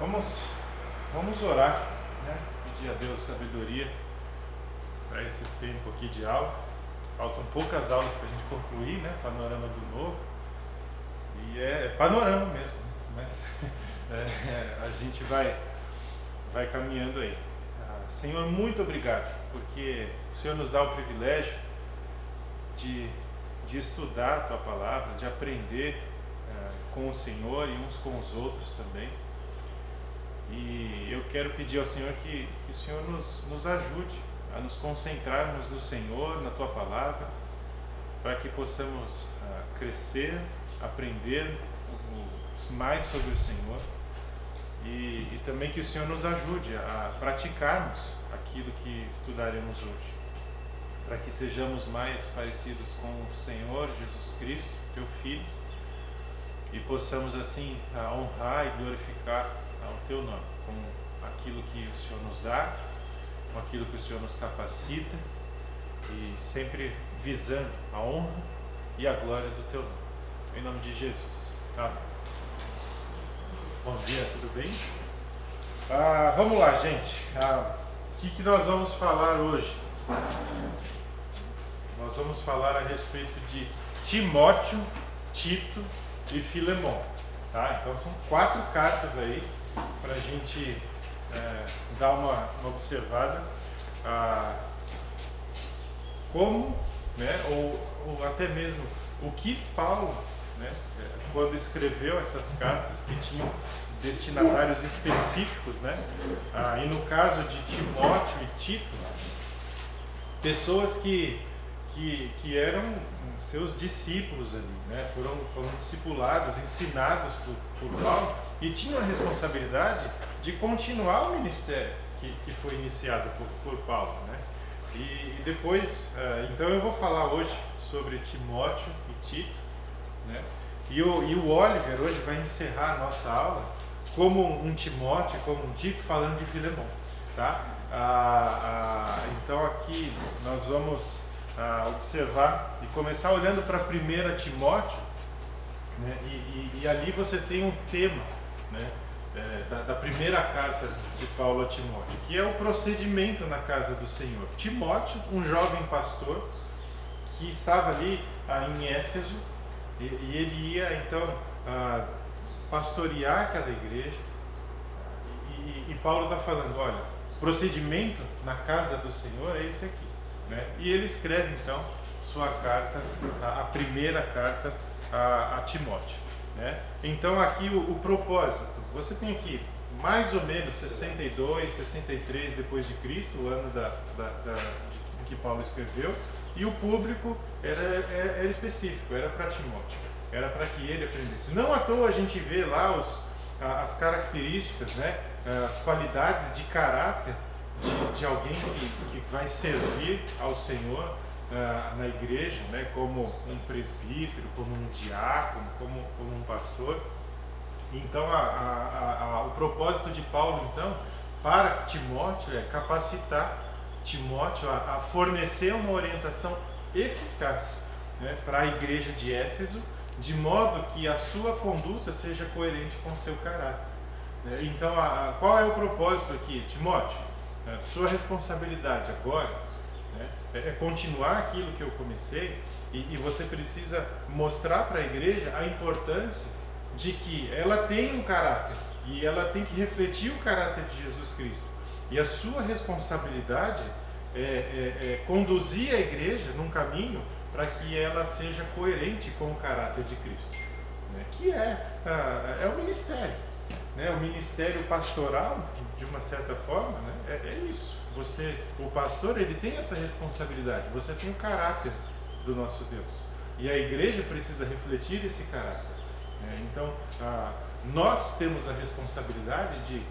Vamos orar, né? Pedir a Deus sabedoria para esse tempo aqui de aula. Faltam poucas aulas para a gente concluir, né? Panorama do Novo. E é panorama mesmo, mas a gente vai caminhando aí. Senhor, muito obrigado, porque o Senhor nos dá o privilégio de estudar a Tua Palavra, de aprender com o Senhor e uns com os outros também. E eu quero pedir ao Senhor que o Senhor nos ajude a nos concentrarmos no Senhor, na Tua Palavra, para que possamos crescer, aprender mais sobre o Senhor e também que o Senhor nos ajude a praticarmos aquilo que estudaremos hoje, para que sejamos mais parecidos com o Senhor Jesus Cristo, Teu Filho, e possamos assim honrar e glorificar ao Teu nome, com aquilo que o Senhor nos dá, com aquilo que o Senhor nos capacita, e sempre visando a honra e a glória do Teu nome. Em nome de Jesus. Amém. Bom dia, tudo bem? Vamos lá, gente. O que nós vamos falar hoje? Nós vamos falar a respeito de Timóteo, Tito e Filemão. Tá? Então são 4 cartas aí para a gente dar uma observada como, né, ou até mesmo o que Paulo, né, quando escreveu essas cartas que tinham destinatários específicos, né, e no caso de Timóteo e Tito, pessoas que eram seus discípulos ali, né, foram discipulados, ensinados por Paulo e tinham a responsabilidade de continuar o ministério que foi iniciado por Paulo, né? E depois, então eu vou falar hoje sobre Timóteo e Tito, né? E o Oliver hoje vai encerrar a nossa aula como um Timóteo, como um Tito, falando de Filemão, tá? Então aqui nós vamos observar e começar olhando para 1 Timóteo, né? E ali você tem um tema, né, da primeira carta de Paulo a Timóteo, que é o procedimento na casa do Senhor. Timóteo, um jovem pastor que estava ali em Éfeso, e ele ia então pastorear aquela igreja, e Paulo está falando, olha, procedimento na casa do Senhor é esse aqui, né? E ele escreve então sua carta, a primeira carta a Timóteo, né? Então aqui o propósito, você tem aqui mais ou menos 62, 63 depois de Cristo, o ano em que Paulo escreveu, e o público era específico, era para Timóteo, era para que ele aprendesse. Não à toa a gente vê lá as características, né, as qualidades de caráter de alguém que vai servir ao Senhor na igreja, né, como um presbítero, como um diácono, como um pastor. Então o propósito de Paulo então para Timóteo é capacitar Timóteo a fornecer uma orientação eficaz, né, para a igreja de Éfeso, de modo que a sua conduta seja coerente com o seu caráter. Então qual é o propósito aqui, Timóteo? Sua responsabilidade agora, né, é continuar aquilo que eu comecei, e você precisa mostrar para a igreja a importância de que ela tem um caráter e ela tem que refletir o caráter de Jesus Cristo. E a sua responsabilidade é conduzir a igreja num caminho para que ela seja coerente com o caráter de Cristo, né? Que é o ministério, né? O ministério pastoral, de uma certa forma, né? É isso. O pastor, ele tem essa responsabilidade. Você tem o caráter do nosso Deus e a igreja precisa refletir esse caráter. Então, nós temos a responsabilidade de,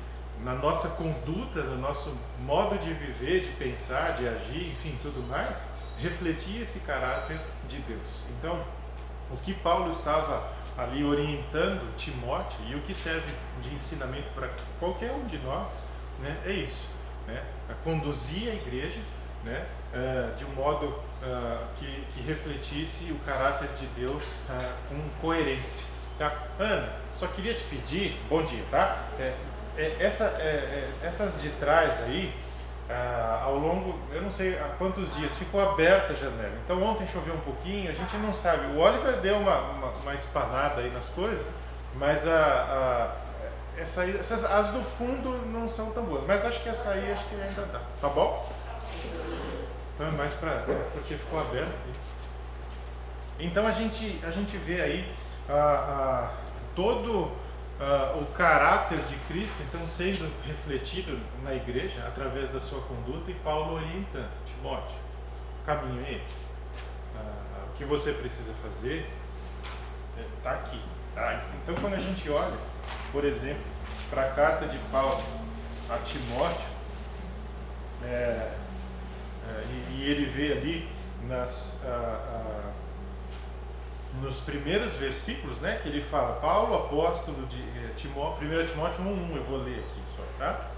na nossa conduta, no nosso modo de viver, de pensar, de agir, enfim, tudo mais, refletir esse caráter de Deus. Então, o que Paulo estava ali orientando Timóteo, e o que serve de ensinamento para qualquer um de nós, né, é isso, né, a conduzir a igreja, né, de um modo que refletisse o caráter de Deus com coerência. Tá? Ana, só queria te pedir, bom dia, tá? essas de trás aí, ao longo, eu não sei há quantos dias, ficou aberta a janela. Então ontem choveu um pouquinho, a gente não sabe. O Oliver deu uma espanada aí nas coisas, mas as do fundo não são tão boas. Mas acho que essa aí acho que ainda dá. Tá bom? Então é mais porque ficou aberto. Então a gente vê aí todo o caráter de Cristo então sendo refletido na igreja através da sua conduta, e Paulo orienta Timóteo: o caminho é esse, o que você precisa fazer está aqui, tá? Então quando a gente olha, por exemplo, para a carta de Paulo a Timóteo, e ele vê ali nos primeiros versículos, né, que ele fala: Paulo, apóstolo de 1 Timóteo 1:1, eu vou ler aqui só, tá?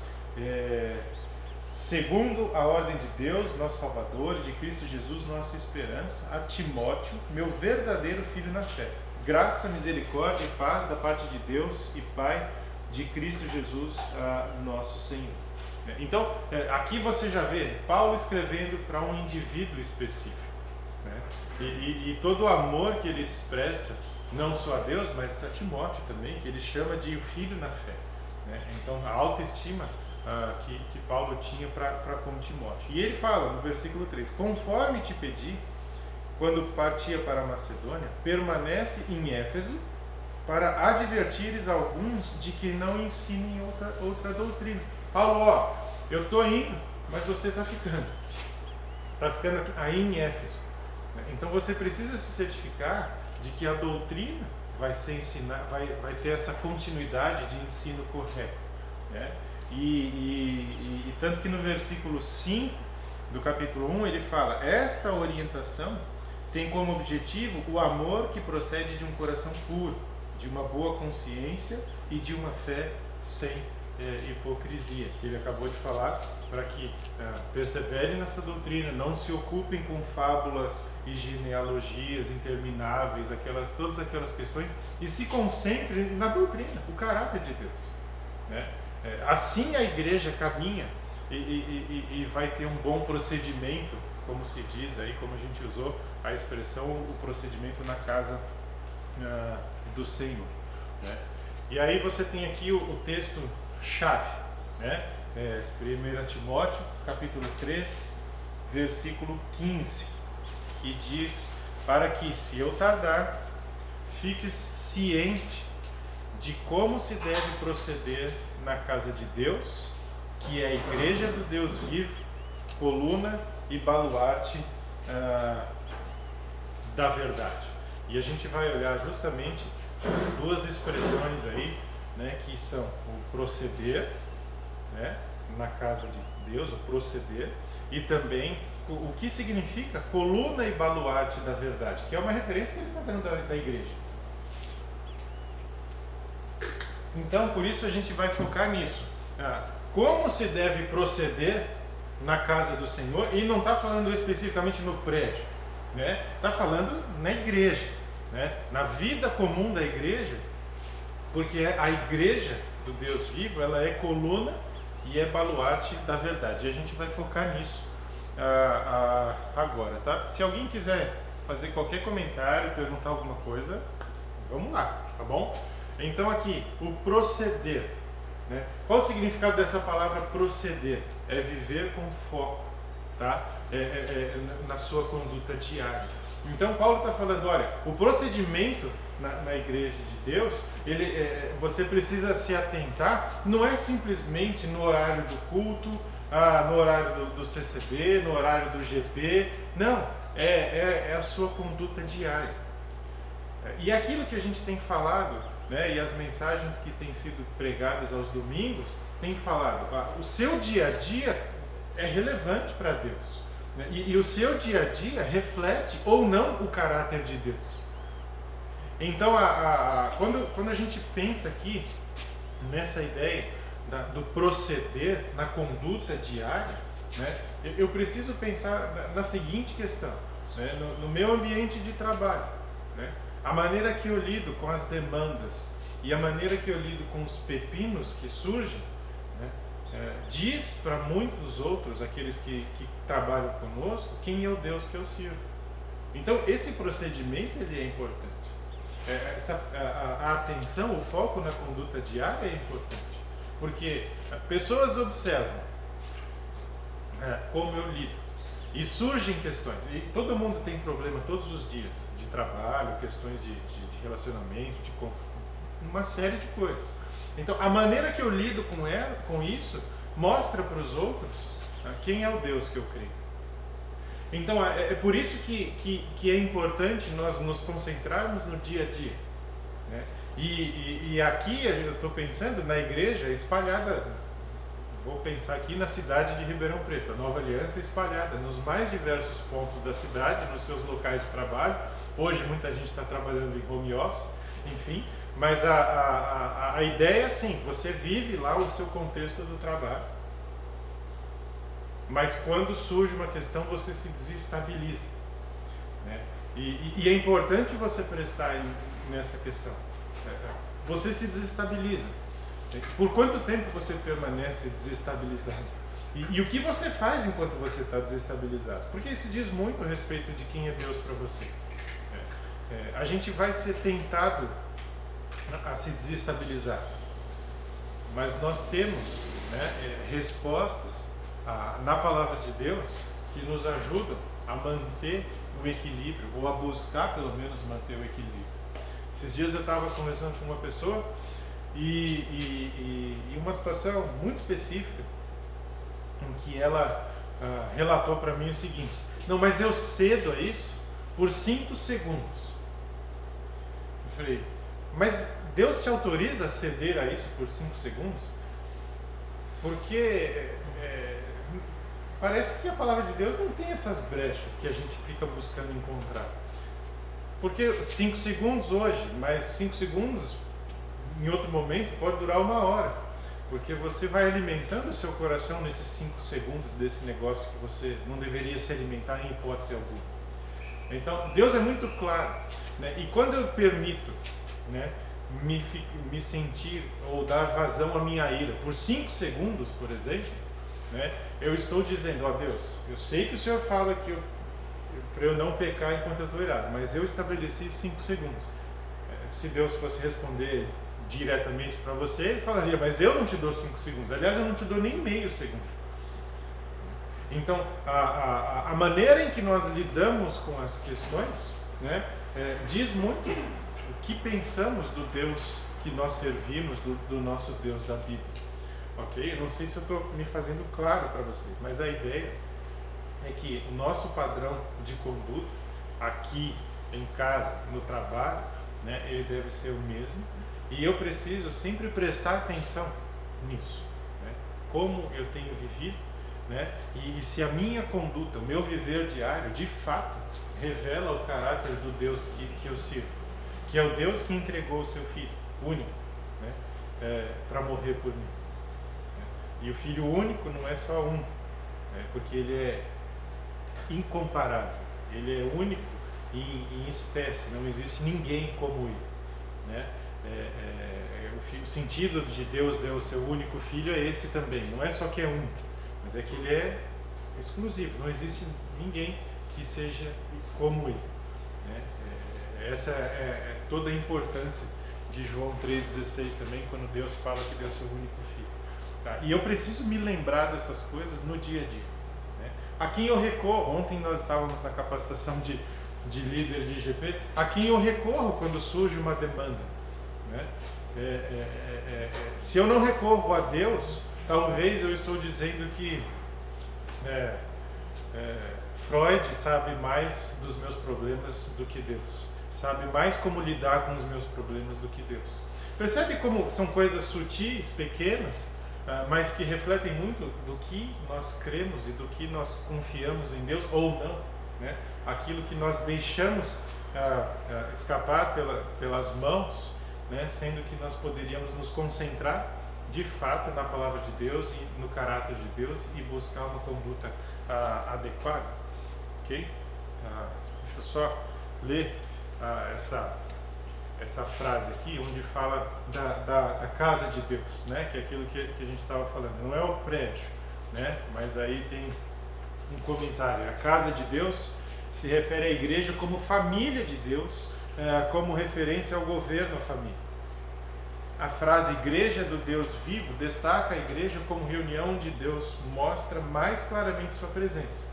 Segundo a ordem de Deus, nosso Salvador, e de Cristo Jesus, nossa esperança, a Timóteo, meu verdadeiro filho na fé. Graça, misericórdia e paz da parte de Deus e Pai de Cristo Jesus, nosso Senhor. Então, aqui você já vê Paulo escrevendo para um indivíduo específico, né? E todo o amor que ele expressa, não só a Deus, mas a Timóteo também, que ele chama de filho na fé, né? Então, a autoestima que Paulo tinha para com Timóteo. E ele fala no versículo 3: conforme te pedi, quando partia para a Macedônia, permanece em Éfeso, para advertires alguns de que não ensinem outra doutrina. Paulo, eu estou indo, mas você está ficando. Você está ficando aqui, aí em Éfeso. Então você precisa se certificar de que a doutrina vai ser ensinada, vai ter essa continuidade de ensino correto, né? E tanto que no versículo 5 do capítulo 1 ele fala: esta orientação tem como objetivo o amor que procede de um coração puro, de uma boa consciência e de uma fé sem hipocrisia, que ele acabou de falar, para que perseverem nessa doutrina, não se ocupem com fábulas e genealogias intermináveis, todas aquelas questões, e se concentrem na doutrina, o caráter de Deus, né? Assim a igreja caminha e vai ter um bom procedimento, como se diz aí, como a gente usou a expressão, o procedimento na casa do Senhor, né? E aí você tem aqui o texto chave, né? 1 Timóteo, capítulo 3, versículo 15, que diz: para que, se eu tardar, fiques ciente de como se deve proceder na casa de Deus, que é a igreja do Deus vivo, coluna e baluarte da verdade. E a gente vai olhar justamente duas expressões aí, né, que são o proceder, né, na casa de Deus, o proceder, e também o que significa coluna e baluarte da verdade, que é uma referência que ele está dando da igreja. Então, por isso a gente vai focar nisso. Como se deve proceder na casa do Senhor, e não está falando especificamente no prédio, né? Está falando na igreja, né? Na vida comum da igreja, porque a igreja do Deus vivo, ela é coluna e é baluarte da verdade. E a gente vai focar nisso agora, tá? Se alguém quiser fazer qualquer comentário, perguntar alguma coisa, vamos lá, tá bom? Então aqui, o proceder, né? Qual o significado dessa palavra proceder? É viver com foco, tá? Na sua conduta diária. Então Paulo está falando, olha, o procedimento na igreja de Deus, você precisa se atentar, não é simplesmente no horário do culto, no horário do CCB, no horário do GP, não, é a sua conduta diária. E aquilo que a gente tem falado, né, e as mensagens que têm sido pregadas aos domingos, tem falado, o seu dia a dia é relevante para Deus, né? E o seu dia a dia reflete ou não o caráter de Deus. Então, quando a gente pensa aqui nessa ideia do proceder na conduta diária, né, eu preciso pensar na seguinte questão, né, no meu ambiente de trabalho, né, a maneira que eu lido com as demandas e a maneira que eu lido com os pepinos que surgem, né, diz para muitos outros, aqueles que trabalham conosco, quem é o Deus que eu sirvo. Então esse procedimento ele é importante. A atenção, o foco na conduta diária é importante, porque pessoas observam como eu lido, e surgem questões, e todo mundo tem problema todos os dias, de trabalho, questões de relacionamento, de uma série de coisas. Então a maneira que eu lido com isso mostra para os outros quem é o Deus que eu creio. Então é por isso que é importante nós nos concentrarmos no dia a dia, né? E aqui eu estou pensando na igreja espalhada, vou pensar aqui na cidade de Ribeirão Preto, a Nova Aliança espalhada nos mais diversos pontos da cidade, nos seus locais de trabalho. Hoje muita gente está trabalhando em home office, enfim, mas a ideia é assim, você vive lá o seu contexto do trabalho, mas quando surge uma questão você se desestabiliza, né? E é importante você prestar nessa questão. Você se desestabiliza. Por quanto tempo você permanece desestabilizado? E o que você faz enquanto você está desestabilizado? Porque isso diz muito a respeito de quem é Deus para você. A gente vai ser tentado a se desestabilizar, mas nós temos, né, respostas na palavra de Deus que nos ajudam a manter o equilíbrio, ou a buscar pelo menos manter o equilíbrio. Esses dias eu estava conversando com uma pessoa e uma situação muito específica em que ela relatou para mim o seguinte: não, mas eu cedo a isso por 5 segundos. Eu falei, mas Deus te autoriza a ceder a isso por 5 segundos? Porque parece que a palavra de Deus não tem essas brechas que a gente fica buscando encontrar. Porque 5 segundos hoje, mas 5 segundos em outro momento pode durar 1 hora. Porque você vai alimentando o seu coração nesses 5 segundos desse negócio que você não deveria se alimentar em hipótese alguma. Então Deus é muito claro, né? E quando eu permito, né, me sentir ou dar vazão à minha ira por 5 segundos, por exemplo, né, eu estou dizendo, ó Deus, eu sei que o Senhor fala que para eu não pecar enquanto eu estou irado, mas eu estabeleci 5 segundos. Se Deus fosse responder diretamente para você, ele falaria, mas eu não te dou 5 segundos. Aliás, eu não te dou nem meio segundo. Então, a maneira em que nós lidamos com as questões, né, diz muito o que pensamos do Deus que nós servimos, do nosso Deus da Bíblia. Ok? Eu não sei se eu estou me fazendo claro para vocês, mas a ideia é que o nosso padrão de conduta, aqui em casa, no trabalho, né, ele deve ser o mesmo, e eu preciso sempre prestar atenção nisso, né? Como eu tenho vivido, né? E se a minha conduta, o meu viver diário, de fato, revela o caráter do Deus que eu sirvo, que é o Deus que entregou o seu Filho único, né, para morrer por mim. E o Filho único não é só um, porque ele é incomparável, ele é único em espécie, não existe ninguém como ele, né? O sentido de Deus deu o seu único Filho é esse também, não é só que é único, mas é que ele é exclusivo, não existe ninguém que seja como ele, né? Essa é toda a importância de João 3,16 também, quando Deus fala que deu o seu único Filho. Tá? E eu preciso me lembrar dessas coisas no dia a dia, né? A quem eu recorro, ontem nós estávamos na capacitação de líderes de IGP, a quem eu recorro quando surge uma demanda, né? Se eu não recorro a Deus, talvez eu estou dizendo que Freud sabe mais dos meus problemas do que Deus, sabe mais como lidar com os meus problemas do que Deus. Percebe como são coisas sutis, pequenas, mas que refletem muito do que nós cremos e do que nós confiamos em Deus ou não, né? Aquilo que nós deixamos escapar pelas mãos, né? Sendo que nós poderíamos nos concentrar de fato na palavra de Deus e no caráter de Deus e buscar uma conduta adequada. Ok? Deixa eu só ler essa frase aqui, onde fala da casa de Deus, né? Que é aquilo que a gente estava falando. Não é o prédio, né? Mas aí tem um comentário. A casa de Deus se refere à igreja como família de Deus, como referência ao governo da família. A frase igreja do Deus vivo destaca a igreja como reunião onde Deus mostra mais claramente sua presença.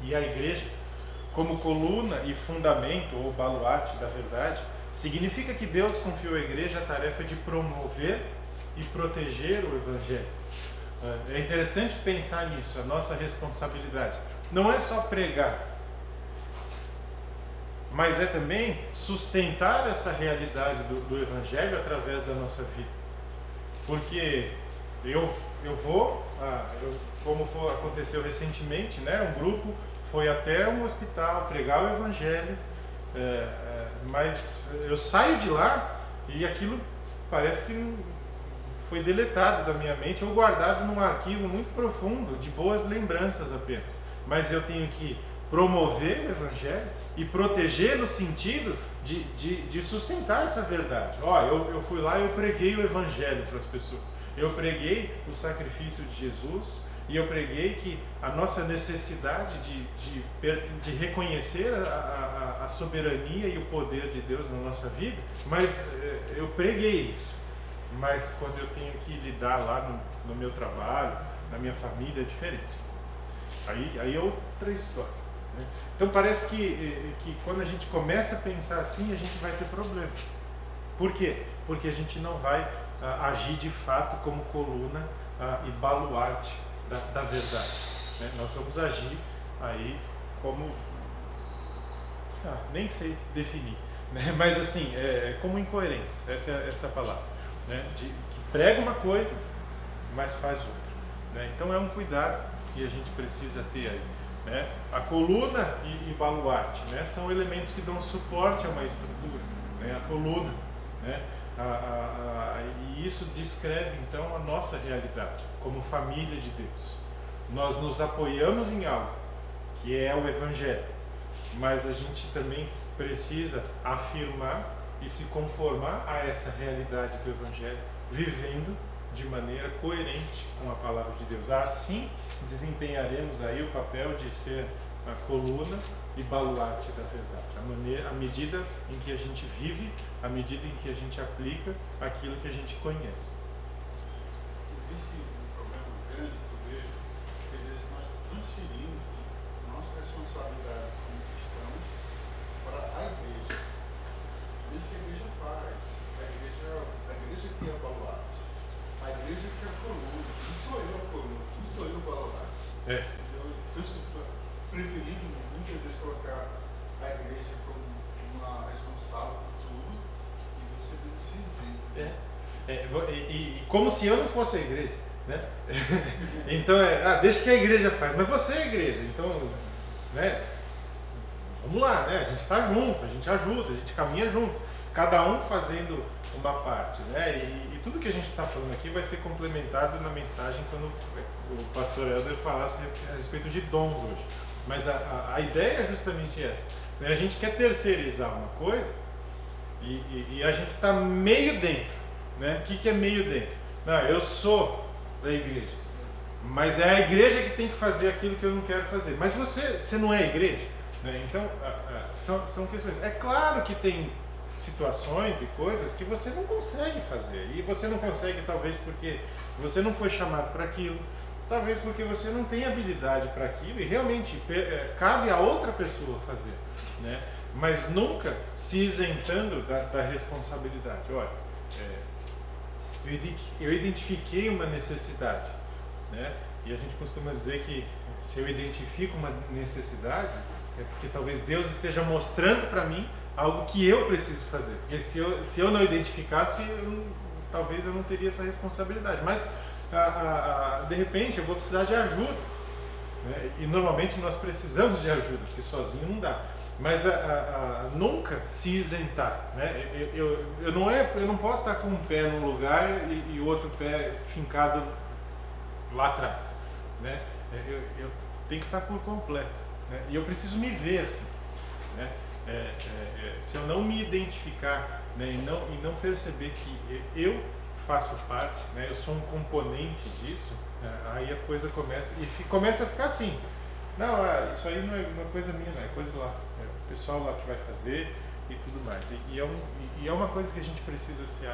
E a igreja, como coluna e fundamento ou baluarte da verdade, significa que Deus confiou à igreja a tarefa de promover e proteger o Evangelho. É interessante pensar nisso, a nossa responsabilidade. Não é só pregar, mas é também sustentar essa realidade do Evangelho através da nossa vida. Porque como aconteceu recentemente, né, um grupo foi até um hospital pregar o Evangelho, mas eu saio de lá e aquilo parece que foi deletado da minha mente ou guardado num arquivo muito profundo de boas lembranças apenas. Mas eu tenho que promover o Evangelho e proteger no sentido de sustentar essa verdade. Eu fui lá e eu preguei o Evangelho para as pessoas. Eu preguei o sacrifício de Jesus e eu preguei que a nossa necessidade de reconhecer a soberania e o poder de Deus na nossa vida, mas eu preguei isso. Mas quando eu tenho que lidar lá no meu trabalho, na minha família, é diferente. Aí é outra história. Então parece que quando a gente começa a pensar assim, a gente vai ter problema. Por quê? Porque a gente não vai agir de fato como coluna e baluarte da verdade. Né? Nós vamos agir aí como... nem sei definir. Né? Mas assim, como incoerentes. Essa é a palavra. Né? Que prega uma coisa, mas faz outra. Né? Então é um cuidado que a gente precisa ter aí. Né? A coluna e baluarte, né? São elementos que dão suporte a uma estrutura, né? A coluna, né? E isso descreve então a nossa realidade como família de Deus. Nós nos apoiamos em algo que é o Evangelho, mas a gente também precisa afirmar e se conformar a essa realidade do Evangelho, vivendo de maneira coerente com a palavra de Deus. Assim desempenharemos aí o papel de ser a coluna e baluarte da verdade, a medida em que a gente vive, a medida em que a gente aplica aquilo que a gente conhece. Existe um problema grande que eu vejo, que às vezes nós transferimos nossa responsabilidade como cristãos para a igreja. Desde que a igreja faz, a igreja que é a baluarte, a igreja que é a coluna, não sou eu a coluna, não sou eu o baluarte. Então, preferindo muitas vezes colocar a igreja como uma responsável por tudo e você não se isenta. E como se eu não fosse a igreja, né? Então deixa que a igreja faz, mas você é a igreja, então, né? Vamos lá, né? A gente está junto, a gente ajuda, a gente caminha junto, cada um fazendo uma parte, né? E tudo que a gente está falando aqui vai ser complementado na mensagem quando o pastor Helder falasse a respeito de dons hoje. Mas a ideia é justamente essa, né? A gente quer terceirizar uma coisa e a gente está meio dentro, né? O que é meio dentro? Não, eu sou da igreja, mas é a igreja que tem que fazer aquilo que eu não quero fazer. Mas você não é a igreja, né? Então são questões. É claro que tem situações e coisas que você não consegue fazer, e você não consegue talvez porque você não foi chamado para aquilo, talvez porque você não tem habilidade para aquilo e realmente cabe a outra pessoa fazer, né? Mas nunca se isentando da responsabilidade. Olha, eu identifiquei uma necessidade, né? E a gente costuma dizer que se eu identifico uma necessidade é porque talvez Deus esteja mostrando para mim algo que eu preciso fazer, porque se eu não identificasse, talvez eu não teria essa responsabilidade, mas de repente eu vou precisar de ajuda, né? E normalmente nós precisamos de ajuda, porque sozinho não dá, mas nunca se isentar, né? Eu não posso estar com um pé num lugar e o outro pé fincado lá atrás, né? Eu tenho que estar por completo, né? E eu preciso me ver assim, né? se eu não me identificar, né, e não perceber que eu faço parte, né, eu sou um componente disso, aí a coisa começa a ficar assim. Não, isso aí não é uma coisa minha, não é coisa lá. É o pessoal lá que vai fazer e tudo mais. E é uma coisa que a gente precisa se...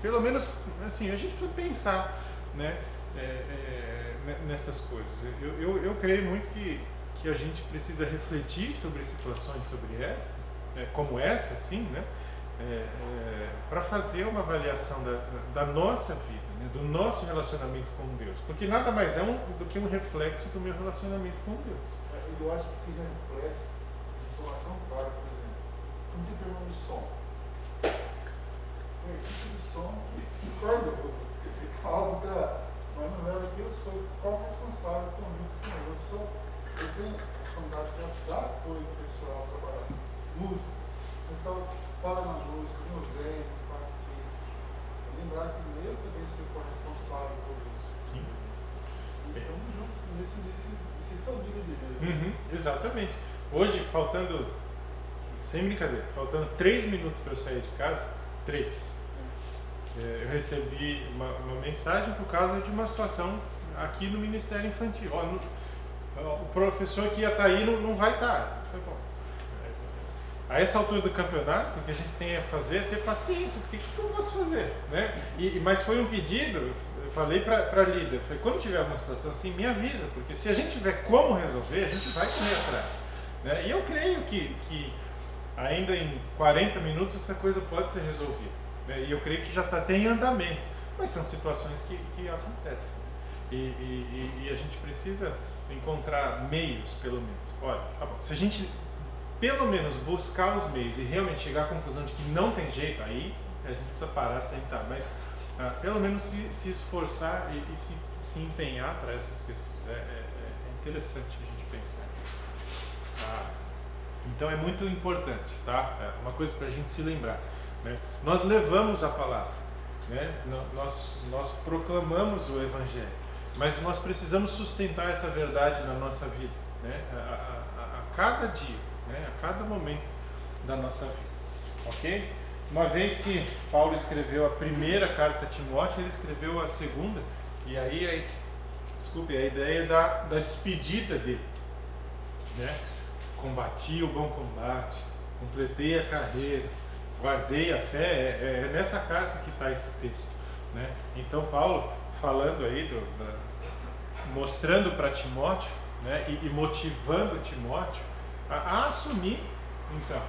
pelo menos, assim, a gente precisa pensar, né, nessas coisas. Eu creio muito que a gente precisa refletir sobre situações como essa, assim, né, para fazer uma avaliação da nossa vida, né, do nosso relacionamento com Deus. Porque nada mais é do que um reflexo do meu relacionamento com Deus. Eu acho que se reflete de forma tão clara, por exemplo, não tem problema de som. Foi a equipe de som que falhou. Algo da Manuela que eu sou co-responsável por muito. Eles têm a responsabilidade de dar apoio pessoal, trabalhar música. O pessoal fala na música, no vem, participa. Lembrar que eu também sou corresponsável por isso. Sim. E estamos juntos nesse família de Deus. Uhum, exatamente. Hoje, sem brincadeira, faltando 3 minutos para eu sair de casa, 3. Eu recebi uma mensagem por causa de uma situação aqui no Ministério Infantil. O professor que ia estar aí não vai estar. Foi bom. A essa altura do campeonato, o que a gente tem a fazer é ter paciência, porque o que eu posso fazer? Né? Mas foi um pedido, eu falei para a líder, quando tiver uma situação assim, me avisa, porque se a gente tiver como resolver, a gente vai correr atrás. Né? E eu creio que ainda em 40 minutos essa coisa pode ser resolvida. Né? E eu creio que já está até em andamento, mas são situações que acontecem. E a gente precisa encontrar meios, pelo menos. Olha, tá bom, se a gente pelo menos buscar os meios e realmente chegar à conclusão de que não tem jeito, aí a gente precisa parar, sentar, mas pelo menos se esforçar e se empenhar para essas questões. É interessante a gente pensar nisso. Então é muito importante, tá? É uma coisa para a gente se lembrar. Né? Nós levamos a palavra, né? Nós proclamamos o Evangelho, mas nós precisamos sustentar essa verdade na nossa vida, né? A cada dia, né? A cada momento da nossa vida, ok? Uma vez que Paulo escreveu a primeira carta a Timóteo, ele escreveu a segunda, e aí a ideia da despedida dele, né? Combati o bom combate, completei a carreira, guardei a fé, é nessa carta que está esse texto, né? Então Paulo falando aí, mostrando para Timóteo, né? E motivando Timóteo a assumir, então,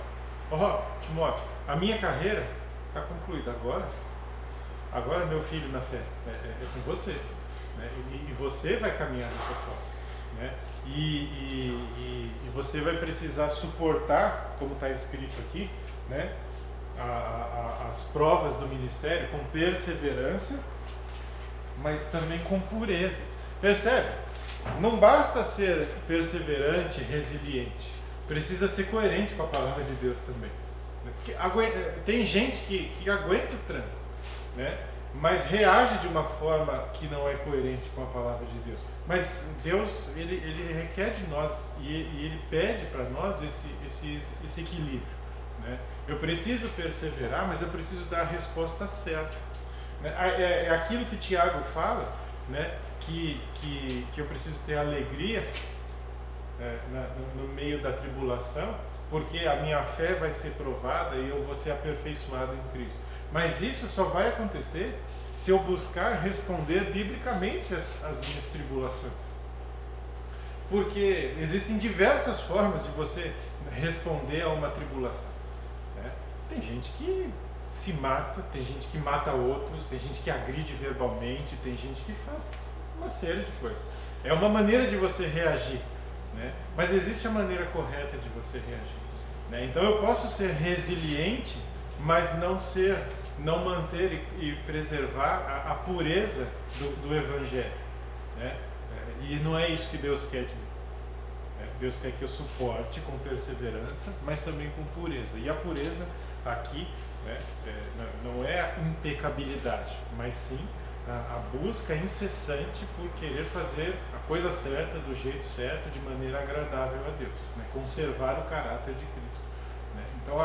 Timóteo, a minha carreira está concluída agora meu filho na fé, é com você, né? E você vai caminhar dessa forma, né? E você vai precisar suportar, como está escrito aqui, né? As provas do ministério com perseverança, mas também com pureza. Percebe? Não basta ser perseverante, resiliente, precisa ser coerente com a palavra de Deus também. Porque tem gente que aguenta o tranco, né? Mas reage de uma forma que não é coerente com a palavra de Deus. Mas Deus, ele requer de nós e ele pede para nós esse equilíbrio, né? Eu preciso perseverar, mas eu preciso dar a resposta certa. É aquilo que Tiago fala, né? Que eu preciso ter alegria no meio da tribulação, porque a minha fé vai ser provada e eu vou ser aperfeiçoado em Cristo. Mas isso só vai acontecer se eu buscar responder biblicamente as minhas tribulações. Porque existem diversas formas de você responder a uma tribulação, né? Tem gente que se mata, tem gente que mata outros, tem gente que agride verbalmente, tem gente que faz uma série de coisas. É uma maneira de você reagir, né? Mas existe a maneira correta de você reagir, né? Então eu posso ser resiliente, mas não manter e preservar a pureza do Evangelho, né? E não é isso que Deus quer de mim. Deus quer que eu suporte com perseverança, mas também com pureza. E a pureza aqui, né, não é a impecabilidade, mas sim a busca incessante por querer fazer a coisa certa, do jeito certo, de maneira agradável a Deus, né? Conservar o caráter de Cristo, né? Então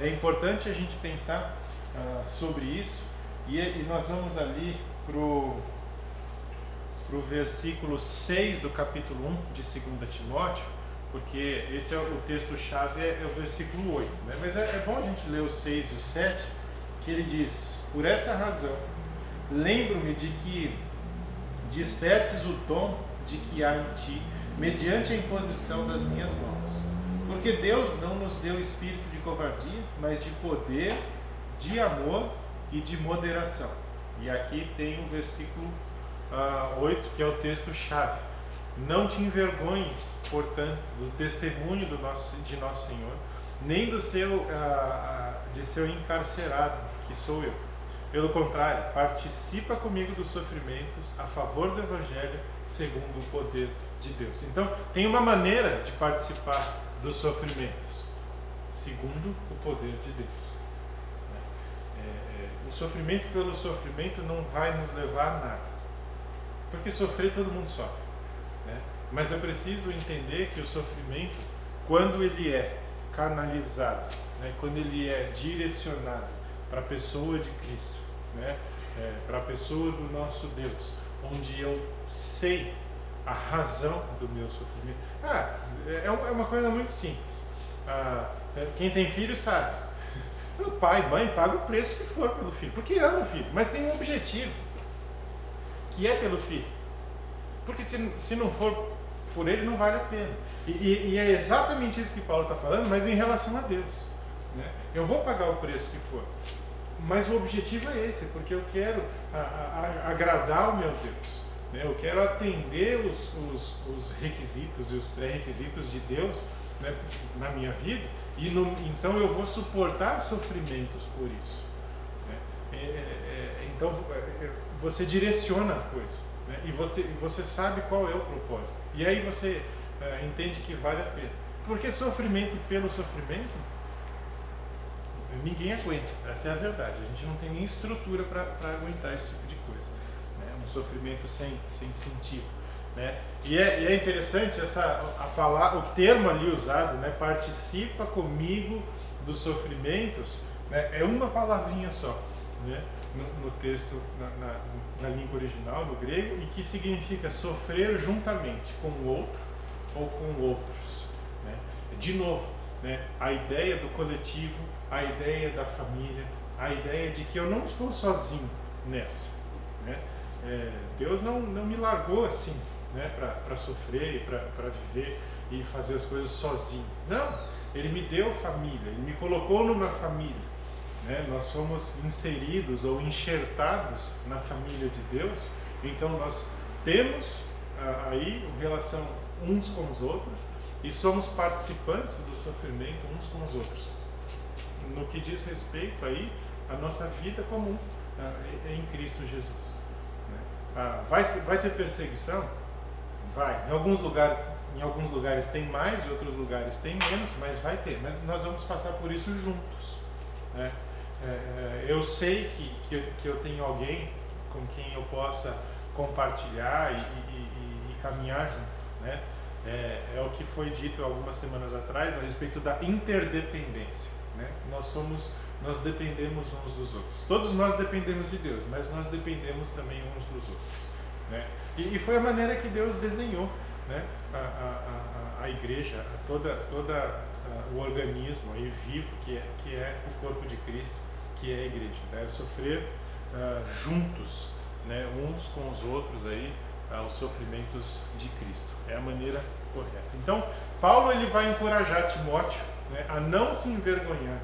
é importante a gente pensar sobre isso, e nós vamos ali pro versículo 6 do capítulo 1 de 2 Timóteo, porque esse é o texto-chave, é o versículo 8, né? Mas é bom a gente ler o 6 e o 7, que ele diz: por essa razão, lembro-me de que despertes o dom de que há em ti, mediante a imposição das minhas mãos. Porque Deus não nos deu espírito de covardia, mas de poder, de amor e de moderação. E aqui tem o versículo 8, que é o texto-chave. Não te envergonhes, portanto, do testemunho de nosso Senhor, nem de seu encarcerado, que sou eu. Pelo contrário, participa comigo dos sofrimentos a favor do Evangelho, segundo o poder de Deus. Então, tem uma maneira de participar dos sofrimentos, segundo o poder de Deus. O sofrimento pelo sofrimento não vai nos levar a nada, porque sofrer todo mundo sofre, né? Mas eu preciso entender que o sofrimento, quando ele é canalizado, né? Quando ele é direcionado para a pessoa de Cristo, né? Para a pessoa do nosso Deus, onde eu sei a razão do meu sofrimento. É uma coisa muito simples. Quem tem filho sabe. O pai, mãe, paga o preço que for pelo filho, porque ama o filho, mas tem um objetivo, que é pelo filho. Porque se não for por ele, não vale a pena. E é exatamente isso que Paulo está falando, mas em relação a Deus, né? Eu vou pagar o preço que for, mas o objetivo é esse, porque eu quero agradar o meu Deus, né? Eu quero atender os requisitos e os pré-requisitos de Deus, né, na minha vida, então eu vou suportar sofrimentos por isso, né? Então você direciona a coisa, né? E você sabe qual é o propósito, e aí você entende que vale a pena, porque sofrimento pelo sofrimento ninguém aguenta, essa é a verdade. A gente não tem nem estrutura para aguentar esse tipo de coisa, né? Um sofrimento sem sentido, né? E é interessante o termo ali usado, né? Participa comigo dos sofrimentos, né? É uma palavrinha só, né? No texto, na língua original, no grego, e que significa sofrer juntamente com o outro ou com outros, né? De novo, né? A ideia do coletivo, a ideia da família, a ideia de que eu não estou sozinho nessa, né? Deus não me largou assim, né, para sofrer e para viver e fazer as coisas sozinho. Não, Ele me deu família, Ele me colocou numa família, né? Nós fomos inseridos ou enxertados na família de Deus, então nós temos aí relação uns com os outros e somos participantes do sofrimento uns com os outros, no que diz respeito aí à nossa vida comum em Cristo Jesus, né? Vai ter perseguição? Vai. Em alguns lugares tem mais, em outros lugares tem menos, mas vai ter. Mas nós vamos passar por isso juntos, né? Eu sei que eu tenho alguém com quem eu possa compartilhar e caminhar junto, né? É o que foi dito algumas semanas atrás a respeito da interdependência, né? Nós dependemos uns dos outros. Todos nós dependemos de Deus, mas nós dependemos também uns dos outros, né? E foi a maneira que Deus desenhou, né, a igreja, todo o organismo aí vivo que é o corpo de Cristo, que é a igreja, né? Sofrer juntos, né, uns com os outros aí, os sofrimentos de Cristo. É a maneira correta. Então, Paulo ele vai encorajar Timóteo, né, a não se envergonhar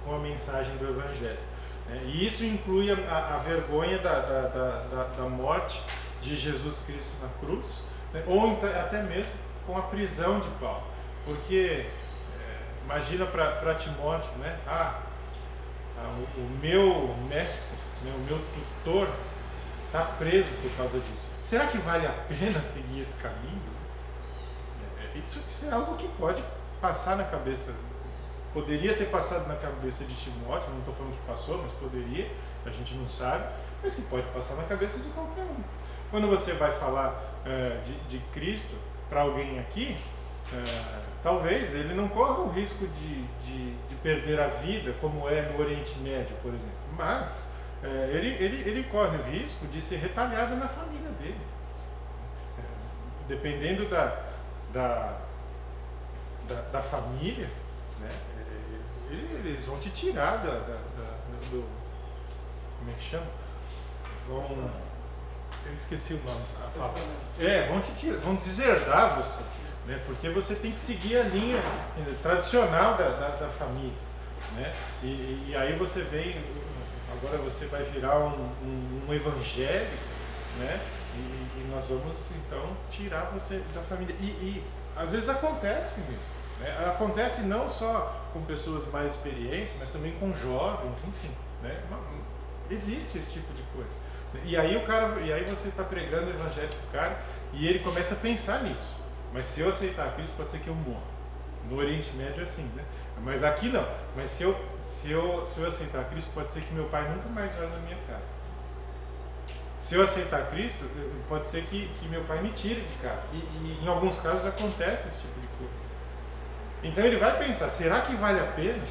com a mensagem do Evangelho, né? E isso inclui a vergonha da morte de Jesus Cristo na cruz, né? Ou até mesmo com a prisão de Paulo, porque imagina para Timóteo, né? O meu mestre, né, o meu tutor está preso por causa disso. Será que vale a pena seguir esse caminho? Isso é algo que pode passar na cabeça poderia ter passado na cabeça de Timóteo, não estou falando que passou, mas poderia, a gente não sabe, mas que pode passar na cabeça de qualquer um. Quando você vai falar de Cristo para alguém aqui, talvez ele não corra o risco de perder a vida, como é no Oriente Médio, por exemplo, mas ele corre o risco de ser retalhado na família dele. Dependendo da família, né, eles vão te tirar do... Como é que chama? Eu esqueci o nome. Vão te tirar, vão deserdar você, né, porque você tem que seguir a linha tradicional da família, né, e aí você vem, agora você vai virar um evangélico, né, e nós vamos então tirar você da família. E às vezes acontece mesmo, né? Acontece não só com pessoas mais experientes, mas também com jovens, enfim, né? Existe esse tipo de coisa. E aí você está pregando o evangelho pro cara e ele começa a pensar nisso. Mas se eu aceitar a Cristo, pode ser que eu morra. No Oriente Médio é assim, né? Mas aqui não. Mas se eu aceitar a Cristo, pode ser que meu pai nunca mais olhe na minha cara. Se eu aceitar Cristo, pode ser que meu pai me tire de casa. E em alguns casos acontece esse tipo de coisa. Então ele vai pensar, será que vale a pena?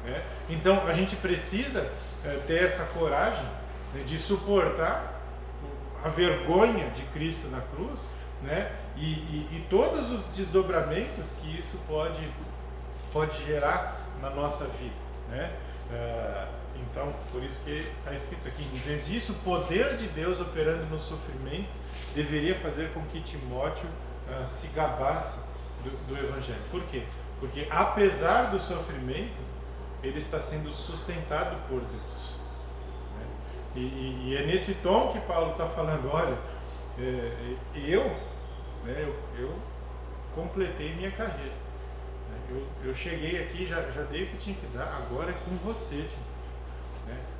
Né? Então a gente precisa ter essa coragem, né, de suportar a vergonha de Cristo na cruz, né, e todos os desdobramentos que isso pode gerar na nossa vida, né? Então, por isso que está escrito aqui, em vez disso, o poder de Deus operando no sofrimento deveria fazer com que Timóteo se gabasse do Evangelho. Por quê? Porque apesar do sofrimento, ele está sendo sustentado por Deus. Né? E é nesse tom que Paulo está falando, olha, eu completei minha carreira. Eu cheguei aqui, já dei o que tinha que dar, agora é com você, Timóteo.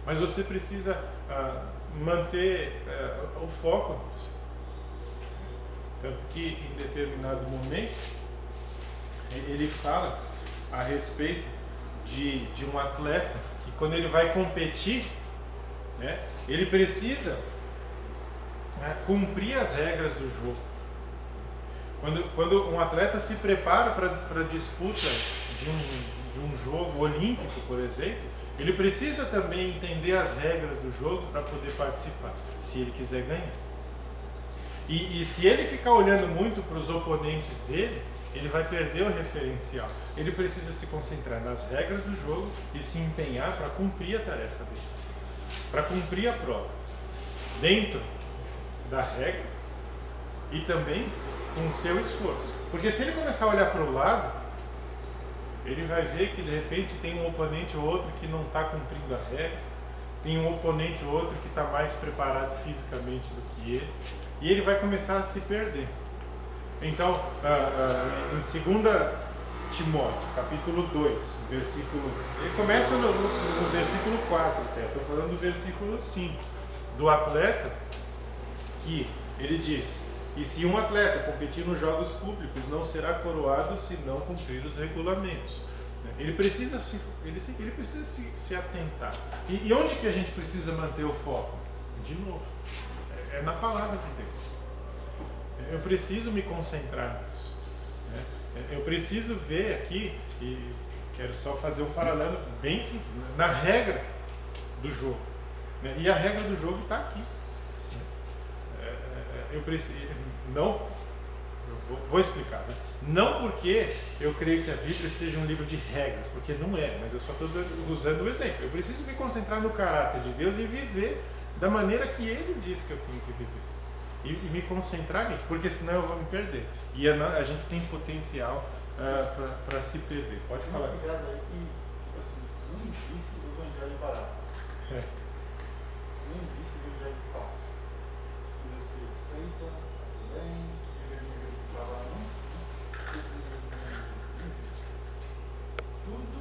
Mas você precisa manter o foco nisso. Tanto que em determinado momento ele fala a respeito de um atleta que quando ele vai competir, né, ele precisa cumprir as regras do jogo. Quando um atleta se prepara para a disputa de um jogo olímpico, por exemplo, ele precisa também entender as regras do jogo para poder participar, se ele quiser ganhar. E se ele ficar olhando muito para os oponentes dele, ele vai perder o referencial. Ele precisa se concentrar nas regras do jogo e se empenhar para cumprir a tarefa dele, para cumprir a prova, dentro da regra e também com o seu esforço. Porque se ele começar a olhar para o lado, ele vai ver que de repente tem um oponente ou outro que não está cumprindo a regra, tem um oponente ou outro que está mais preparado fisicamente do que ele, e ele vai começar a se perder. Então, em 2 Timóteo, capítulo 2, versículo... Ele começa no versículo 4, estou falando do versículo 5, do atleta, que ele diz: e se um atleta competir nos jogos públicos, não será coroado se não cumprir os regulamentos. Ele precisa se atentar. E onde que a gente precisa manter o foco? De novo, é na palavra de Deus. Eu preciso me concentrar nisso. Eu preciso ver aqui, e quero só fazer um paralelo bem simples, na regra do jogo. E a regra do jogo está aqui. Eu preciso, vou explicar, né? Não porque eu creio que a Bíblia seja um livro de regras, porque não é, mas eu só estou usando o exemplo. Eu preciso me concentrar no caráter de Deus e viver da maneira que Ele diz que eu tenho que viver. E me concentrar nisso, porque senão eu vou me perder. E a gente tem potencial para se perder. Pode falar. Obrigado aí que, tipo assim, não existe o evangelho barato. Não existe o evangelho fácil. Você aceita, vem, vive para lá, não existe. Tudo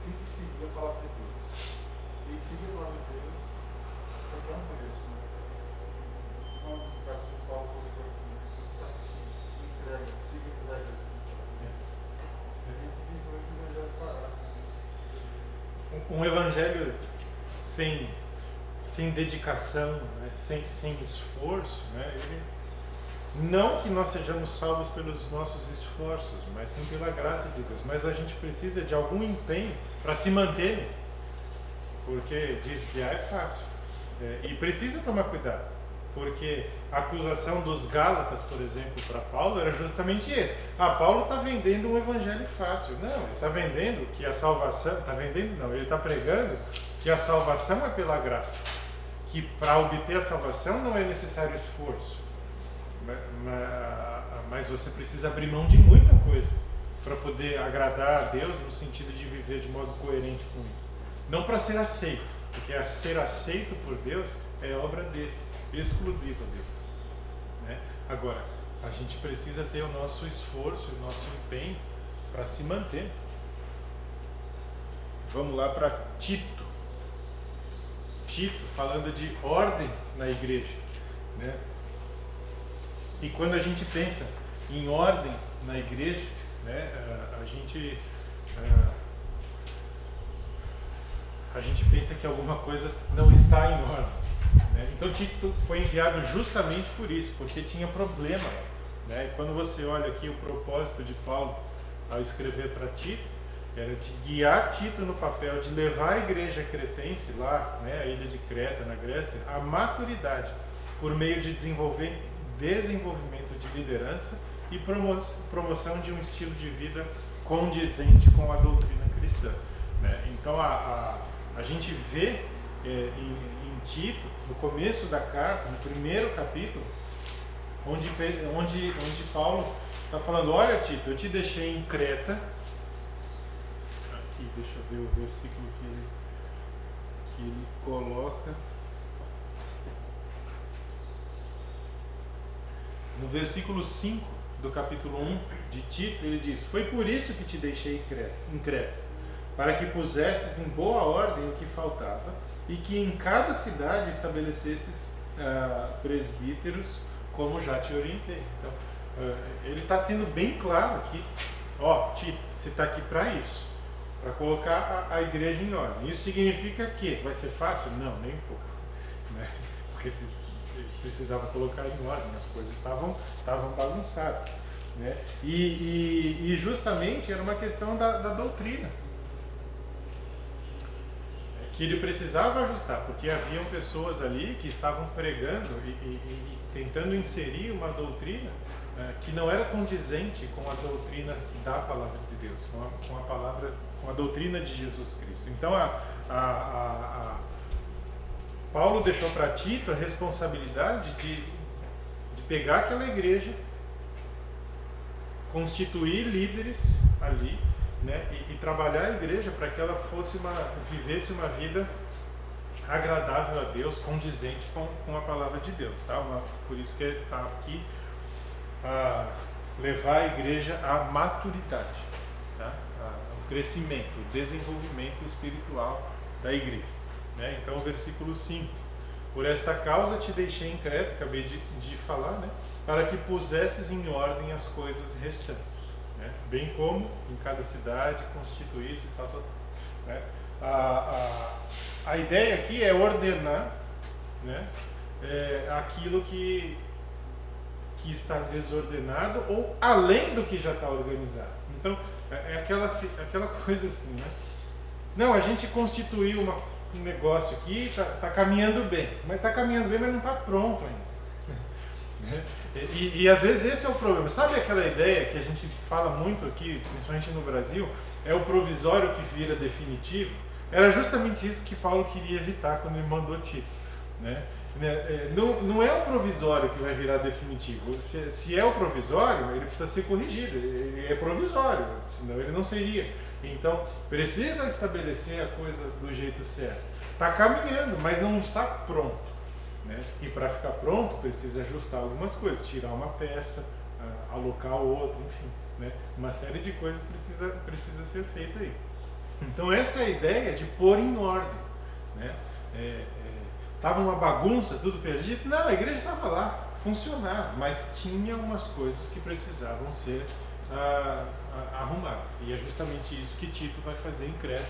tem que seguir a palavra de Deus. E seguir a palavra de Deus é para um preço, né? Não, no caso do Paulo, sacrifício, entrega, seguir as regras. um evangelho sem dedicação, né? sem esforço, né? Não que nós sejamos salvos pelos nossos esforços, mas sim pela graça de Deus. Mas a gente precisa de algum empenho para se manter, porque desviar é fácil. E precisa tomar cuidado, porque a acusação dos Gálatas, por exemplo, para Paulo era justamente esse. Paulo está vendendo um evangelho fácil. Não, ele está vendendo que a salvação... ele está pregando que a salvação é pela graça. Que para obter a salvação não é necessário esforço. Mas você precisa abrir mão de muita coisa para poder agradar a Deus no sentido de viver de modo coerente com Ele. Não para ser aceito, porque ser aceito por Deus é obra dele, exclusiva dele, né? Agora, a gente precisa ter o nosso esforço, o nosso empenho para se manter. Vamos lá para Tito. Tito, falando de ordem na igreja, né? E quando a gente pensa em ordem na igreja, né, a gente pensa que alguma coisa não está em ordem, né? Então Tito foi enviado justamente por isso, porque tinha problema, né? E quando você olha aqui o propósito de Paulo ao escrever para Tito, era de guiar Tito no papel de levar a igreja cretense lá, né, a ilha de Creta, na Grécia, à maturidade, por meio de desenvolvimento de liderança e promoção de um estilo de vida condizente com a doutrina cristã, né? Então a gente vê em Tito, no começo da carta, no primeiro capítulo, onde Paulo está falando: olha, Tito, eu te deixei em Creta. Aqui, deixa eu ver o versículo que ele coloca. No versículo 5 do capítulo 1 de Tito, ele diz: foi por isso que te deixei em Creta, para que pusesses em boa ordem o que faltava e que em cada cidade estabelecesses presbíteros, como já te orientei. Então, ele está sendo bem claro aqui: Tito, você está aqui para isso, para colocar a igreja em ordem. Isso significa que vai ser fácil? Não, nem um pouco, né? Porque se precisava colocar em ordem, as coisas estavam bagunçadas, né? E justamente era uma questão da doutrina, que ele precisava ajustar, porque haviam pessoas ali que estavam pregando e tentando inserir uma doutrina que não era condizente com a doutrina da palavra de Deus, com a doutrina de Jesus Cristo. Então Paulo deixou para Tito a responsabilidade de pegar aquela igreja, constituir líderes ali, né, e trabalhar a igreja para que ela vivesse uma vida agradável a Deus, condizente com a palavra de Deus, tá? Por isso que está aqui levar a igreja à maturidade, tá? O crescimento, o desenvolvimento espiritual da igreja, né? Então, o versículo 5: por esta causa te deixei em Creta, acabei de falar, né, para que pusesses em ordem as coisas restantes, né, bem como em cada cidade constituísse, né? A ideia aqui é ordenar, né, aquilo que está desordenado ou além do que já está organizado. Então, é aquela coisa assim, né? Não, a gente constituiu um negócio aqui, está caminhando bem, mas não está pronto ainda. E às vezes esse é o problema. Sabe aquela ideia que a gente fala muito aqui, principalmente no Brasil, é o provisório que vira definitivo? Era justamente isso que Paulo queria evitar quando ele mandou Tito, né? Não é o provisório que vai virar definitivo. Se é o provisório, ele precisa ser corrigido. Ele é provisório, senão ele não seria. Então, precisa estabelecer a coisa do jeito certo. Está caminhando, mas não está pronto, né? E para ficar pronto, precisa ajustar algumas coisas, tirar uma peça, alocar outra, enfim, né? Uma série de coisas precisa ser feita aí. Então, essa é a ideia de pôr em ordem, né? Estava uma bagunça, tudo perdido? Não, a igreja estava lá, funcionava, mas tinha umas coisas que precisavam ser arrumadas. E é justamente isso que Tito vai fazer em Creta,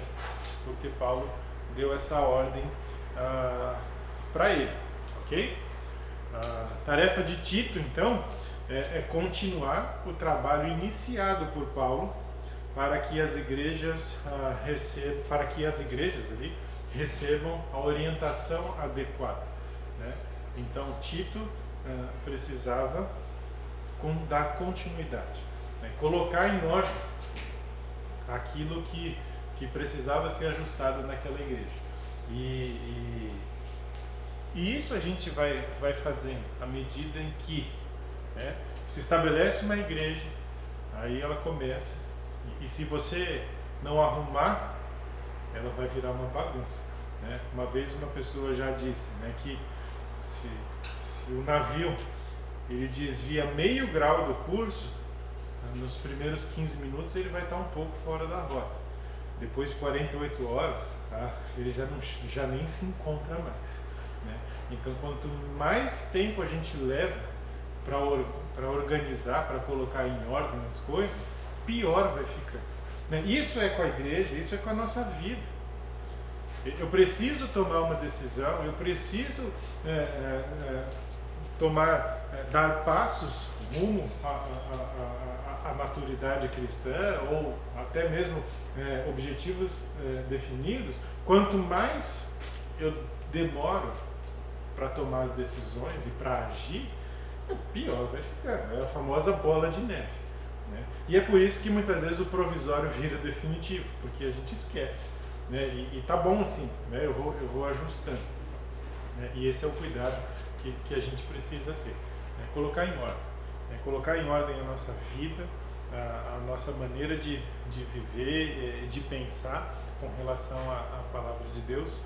porque Paulo deu essa ordem para ele, ok? A tarefa de Tito, então, é continuar o trabalho iniciado por Paulo para que as igrejas recebam a orientação adequada, né? Então Tito precisava dar continuidade, né? Colocar em ordem aquilo que precisava ser ajustado naquela igreja. E isso a gente vai fazendo à medida em que, né, se estabelece uma igreja, aí ela começa, e se você não arrumar, ela vai virar uma bagunça, né? Uma vez uma pessoa já disse, né, que se o navio ele desvia meio grau do curso, nos primeiros 15 minutos ele vai estar um pouco fora da rota. Depois de 48 horas, ele já nem se encontra mais, né? Então, quanto mais tempo a gente leva para organizar, para colocar em ordem as coisas, pior vai ficando, né? Isso é com a igreja, isso é com a nossa vida. Eu preciso tomar uma decisão, eu preciso dar passos rumo à maturidade cristã, ou até mesmo objetivos definidos. Quanto mais eu demoro para tomar as decisões e para agir, pior vai ficando. É a famosa bola de neve, né? E é por isso que muitas vezes o provisório vira definitivo, porque a gente esquece, né? E tá bom assim, né? Eu vou ajustando, né? E esse é o cuidado que a gente precisa ter, né? Colocar em ordem, né? Colocar em ordem a nossa vida, a nossa maneira de viver, de pensar com relação à palavra de Deus,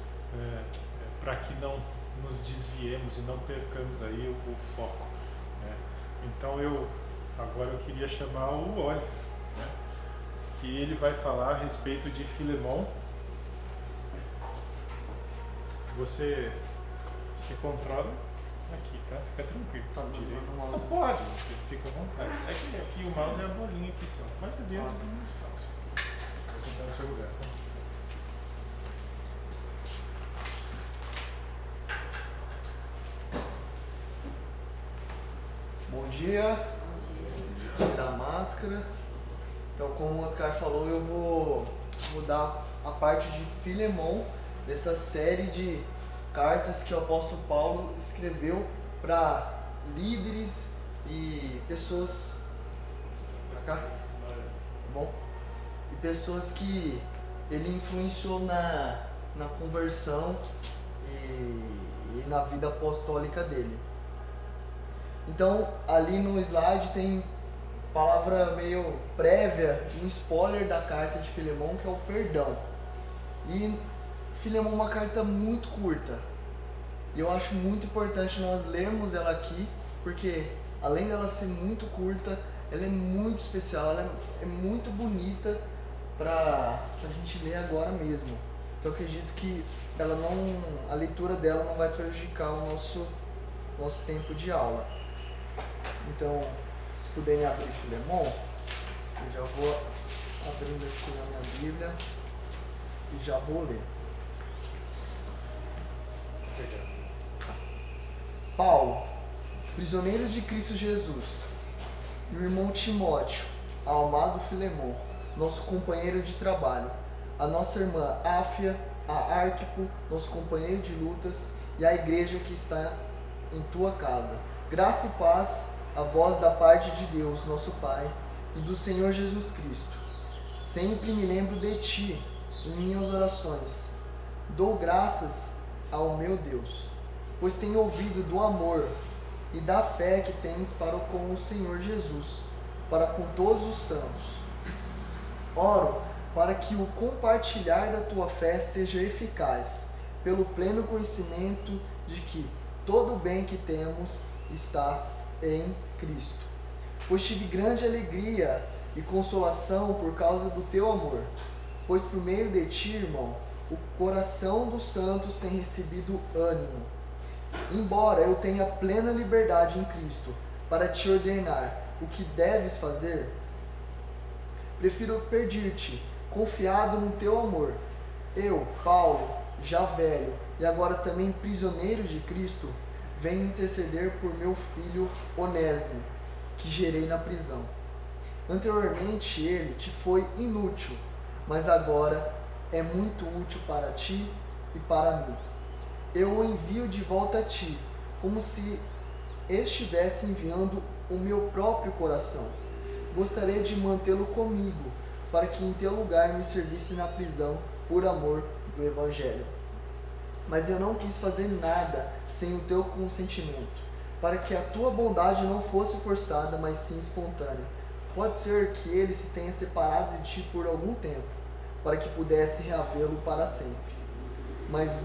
para que não nos desviemos e não percamos aí o foco, né? Então agora eu queria chamar o Oliver, né, que ele vai falar a respeito de Filemão. Você se controla aqui, tá? Fica tranquilo. Tá direito. Pode, você fica à vontade. É que aqui o mouse é a bolinha aqui só. Mas às vezes é mais fácil. Vou sentar no seu lugar, tá? Bom dia. Tirar a máscara. Então, como o Oscar falou, eu vou dar a parte de Filemão, dessa série de cartas que o apóstolo Paulo escreveu para líderes e pessoas pra cá, tá bom? E pessoas que ele influenciou na conversão e na vida apostólica dele. Então, ali no slide tem palavra meio prévia, um spoiler da carta de Filemão, que é o perdão. E Filemão é uma carta muito curta. E eu acho muito importante nós lermos ela aqui, porque além dela ser muito curta, ela é muito especial, ela é muito bonita para a gente ler agora mesmo. Então eu acredito que a leitura dela não vai prejudicar o nosso tempo de aula. Então, se puderem abrir Filemão, eu já vou abrindo aqui na minha Bíblia e já vou ler. Paulo, prisioneiro de Cristo Jesus, e o irmão Timóteo, ao amado Filemão, nosso companheiro de trabalho, a nossa irmã Áfia, a Arquipo, nosso companheiro de lutas, e a igreja que está em tua casa. Graça e paz a vós da parte de Deus, nosso Pai, e do Senhor Jesus Cristo. Sempre me lembro de ti em minhas orações. Dou graças ao meu Deus, pois tenho ouvido do amor e da fé que tens para com o Senhor Jesus, para com todos os santos. Oro para que o compartilhar da tua fé seja eficaz, pelo pleno conhecimento de que todo o bem que temos está em Cristo. Pois tive grande alegria e consolação por causa do teu amor, pois por meio de ti, irmão, o coração dos santos tem recebido ânimo. Embora eu tenha plena liberdade em Cristo para te ordenar o que deves fazer, prefiro pedir-te, confiado no teu amor, Eu, Paulo, já velho e agora também prisioneiro de Cristo, venho interceder por meu filho Onésimo, que gerei na prisão. Anteriormente ele te foi inútil, mas agora é muito útil para ti e para mim. Eu o envio de volta a ti, como se estivesse enviando o meu próprio coração. Gostaria de mantê-lo comigo, para que em teu lugar me servisse na prisão por amor do Evangelho. Mas eu não quis fazer nada sem o teu consentimento, para que a tua bondade não fosse forçada, mas sim espontânea. Pode ser que ele se tenha separado de ti por algum tempo, para que pudesse reavê-lo para sempre. Mas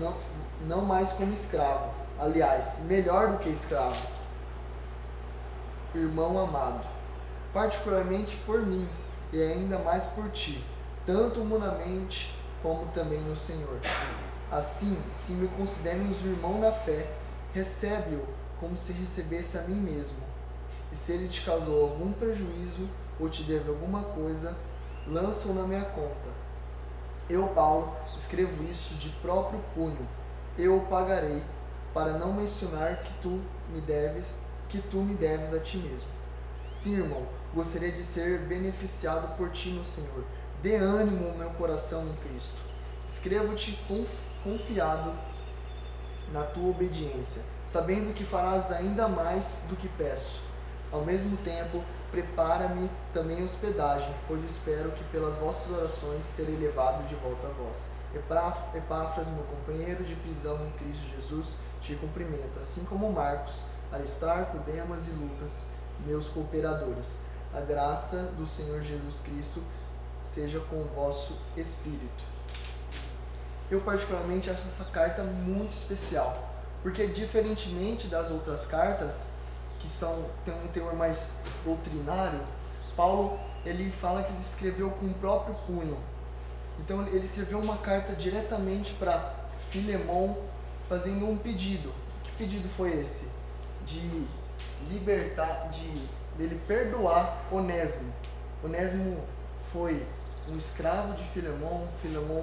não mais como escravo, aliás, melhor do que escravo. Irmão amado, particularmente por mim, e ainda mais por ti, tanto humanamente como também no Senhor. Assim, se me consideras um irmão na fé, recebe-o como se recebesse a mim mesmo. E se ele te causou algum prejuízo ou te deve alguma coisa, lança-o na minha conta. Eu, Paulo, escrevo isso de próprio punho. Eu o pagarei, para não mencionar que tu me deves a ti mesmo. Sim, irmão, gostaria de ser beneficiado por ti no Senhor. Dê ânimo ao meu coração em Cristo. Escrevo-te confiado na tua obediência, sabendo que farás ainda mais do que peço. Ao mesmo tempo, prepara-me também hospedagem, pois espero que pelas vossas orações serei levado de volta a vós. Epáfras, meu companheiro de prisão em Cristo Jesus, te cumprimenta, assim como Marcos, Aristarco, Demas e Lucas, meus cooperadores. A graça do Senhor Jesus Cristo seja com o vosso espírito. Eu particularmente acho essa carta muito especial, porque diferentemente das outras cartas, que tem um teor mais doutrinário, Paulo ele fala que ele escreveu com o próprio punho. Então ele escreveu uma carta diretamente para Filemon, fazendo um pedido. Que pedido foi esse? De libertar, dele perdoar Onésimo. Onésimo foi um escravo de Filemon. Filemon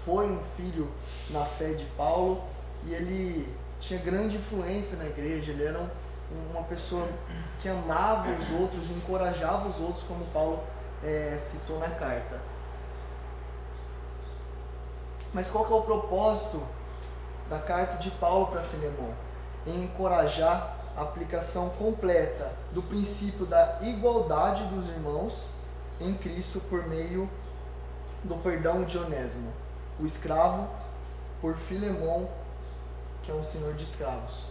foi um filho na fé de Paulo e ele tinha grande influência na igreja. Ele era uma pessoa que amava os outros, encorajava os outros, como Paulo citou na carta. Mas qual que é o propósito da carta de Paulo para Filemon? Em encorajar a aplicação completa do princípio da igualdade dos irmãos em Cristo por meio do perdão de Onésimo, o escravo, por Filemon, que é um senhor de escravos.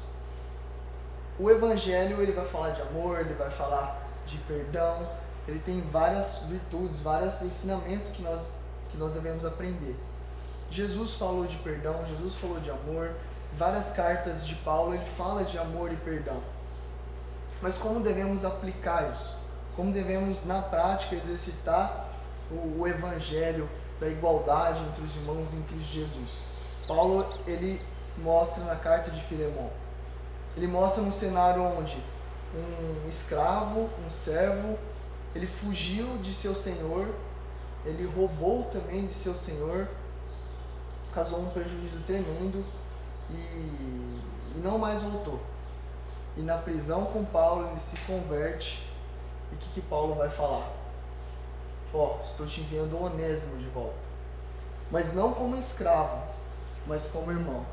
O Evangelho ele vai falar de amor, ele vai falar de perdão, ele tem várias virtudes, vários ensinamentos que nós devemos aprender. Jesus falou de perdão, Jesus falou de amor, várias cartas de Paulo ele fala de amor e perdão. Mas como devemos aplicar isso? Como devemos na prática exercitar o Evangelho da igualdade entre os irmãos em Cristo Jesus? Paulo ele mostra na carta de Filemon, ele mostra um cenário onde um escravo, um servo, ele fugiu de seu senhor, ele roubou também de seu senhor, causou um prejuízo tremendo e não mais voltou. E na prisão com Paulo ele se converte. E o que Paulo vai falar? Estou te enviando Onésimo de volta. Mas não como escravo, mas como irmão.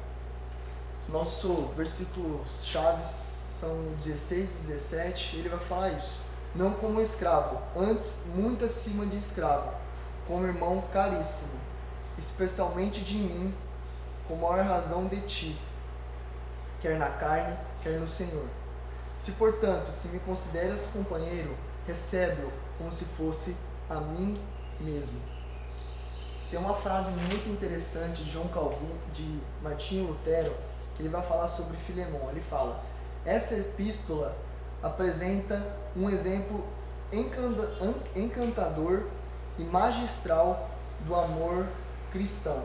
Nosso versículos chaves são 16 e 17, ele vai falar isso. Não como escravo, antes muito acima de escravo, como irmão caríssimo, especialmente de mim, com maior razão de ti, quer na carne, quer no Senhor. Se, portanto, se me consideras companheiro, recebe-o como se fosse a mim mesmo. Tem uma frase muito interessante de João Calvino, de Martinho Lutero, que ele vai falar sobre Filemon. Ele fala: essa epístola apresenta um exemplo encantador e magistral do amor cristão.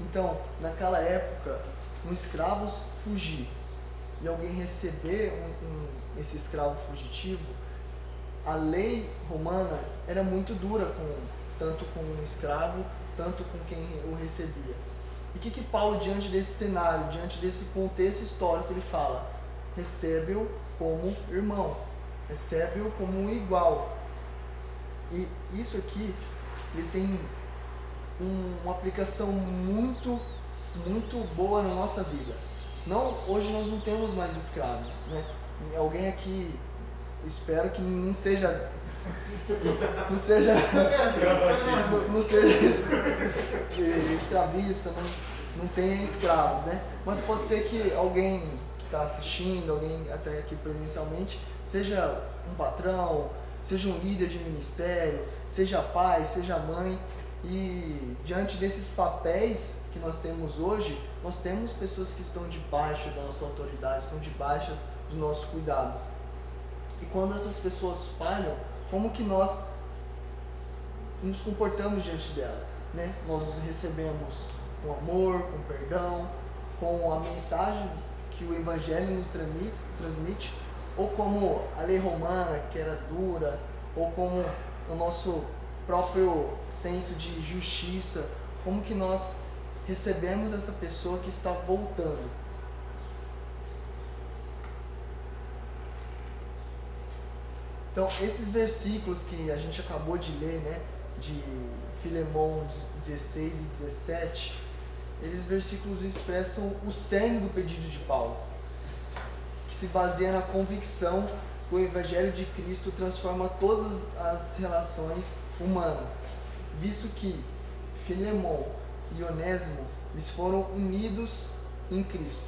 Então, naquela época, um escravo fugir e alguém receber esse escravo fugitivo, a lei romana era muito dura tanto com o escravo, tanto com quem o recebia. E o que Paulo, diante desse cenário, diante desse contexto histórico, ele fala? Recebe-o como irmão, recebe-o como um igual. E isso aqui, ele tem uma aplicação muito, muito boa na nossa vida. Hoje nós não temos mais escravos, né? Alguém aqui, espero que não seja escravista, não tenha escravos, né? Mas pode ser que alguém que está assistindo, alguém até aqui presencialmente, seja um patrão, seja um líder de ministério, seja pai, seja mãe. E diante desses papéis que nós temos hoje, nós temos pessoas que estão debaixo da nossa autoridade, estão debaixo do nosso cuidado. E quando essas pessoas falham, como que nós nos comportamos diante dela, né? Nós os recebemos com amor, com perdão, com a mensagem que o Evangelho nos transmite, ou como a lei romana, que era dura, ou como o nosso próprio senso de justiça, como que nós recebemos essa pessoa que está voltando. Então, esses versículos que a gente acabou de ler, né, de Filemão 16 e 17, eles versículos expressam o cerne do pedido de Paulo, que se baseia na convicção que o Evangelho de Cristo transforma todas as relações humanas, visto que Filemão e Onésimo, eles foram unidos em Cristo.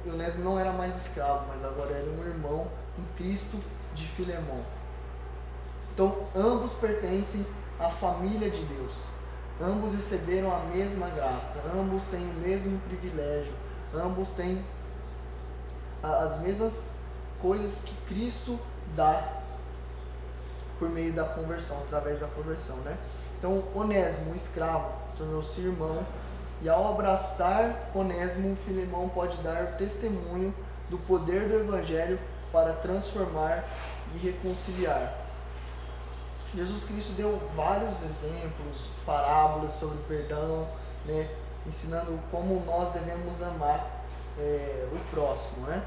Onésimo não era mais escravo, mas agora era um irmão em Cristo de Filemão. Então, ambos pertencem à família de Deus. Ambos receberam a mesma graça, ambos têm o mesmo privilégio, ambos têm as mesmas coisas que Cristo dá por meio da conversão, através da conversão, né? Então, Onésimo, um escravo, tornou-se irmão, e ao abraçar Onésimo, Filemão pode dar testemunho do poder do Evangelho para transformar e reconciliar. Jesus Cristo deu vários exemplos, parábolas sobre perdão, né? Ensinando como nós devemos amar o próximo, né?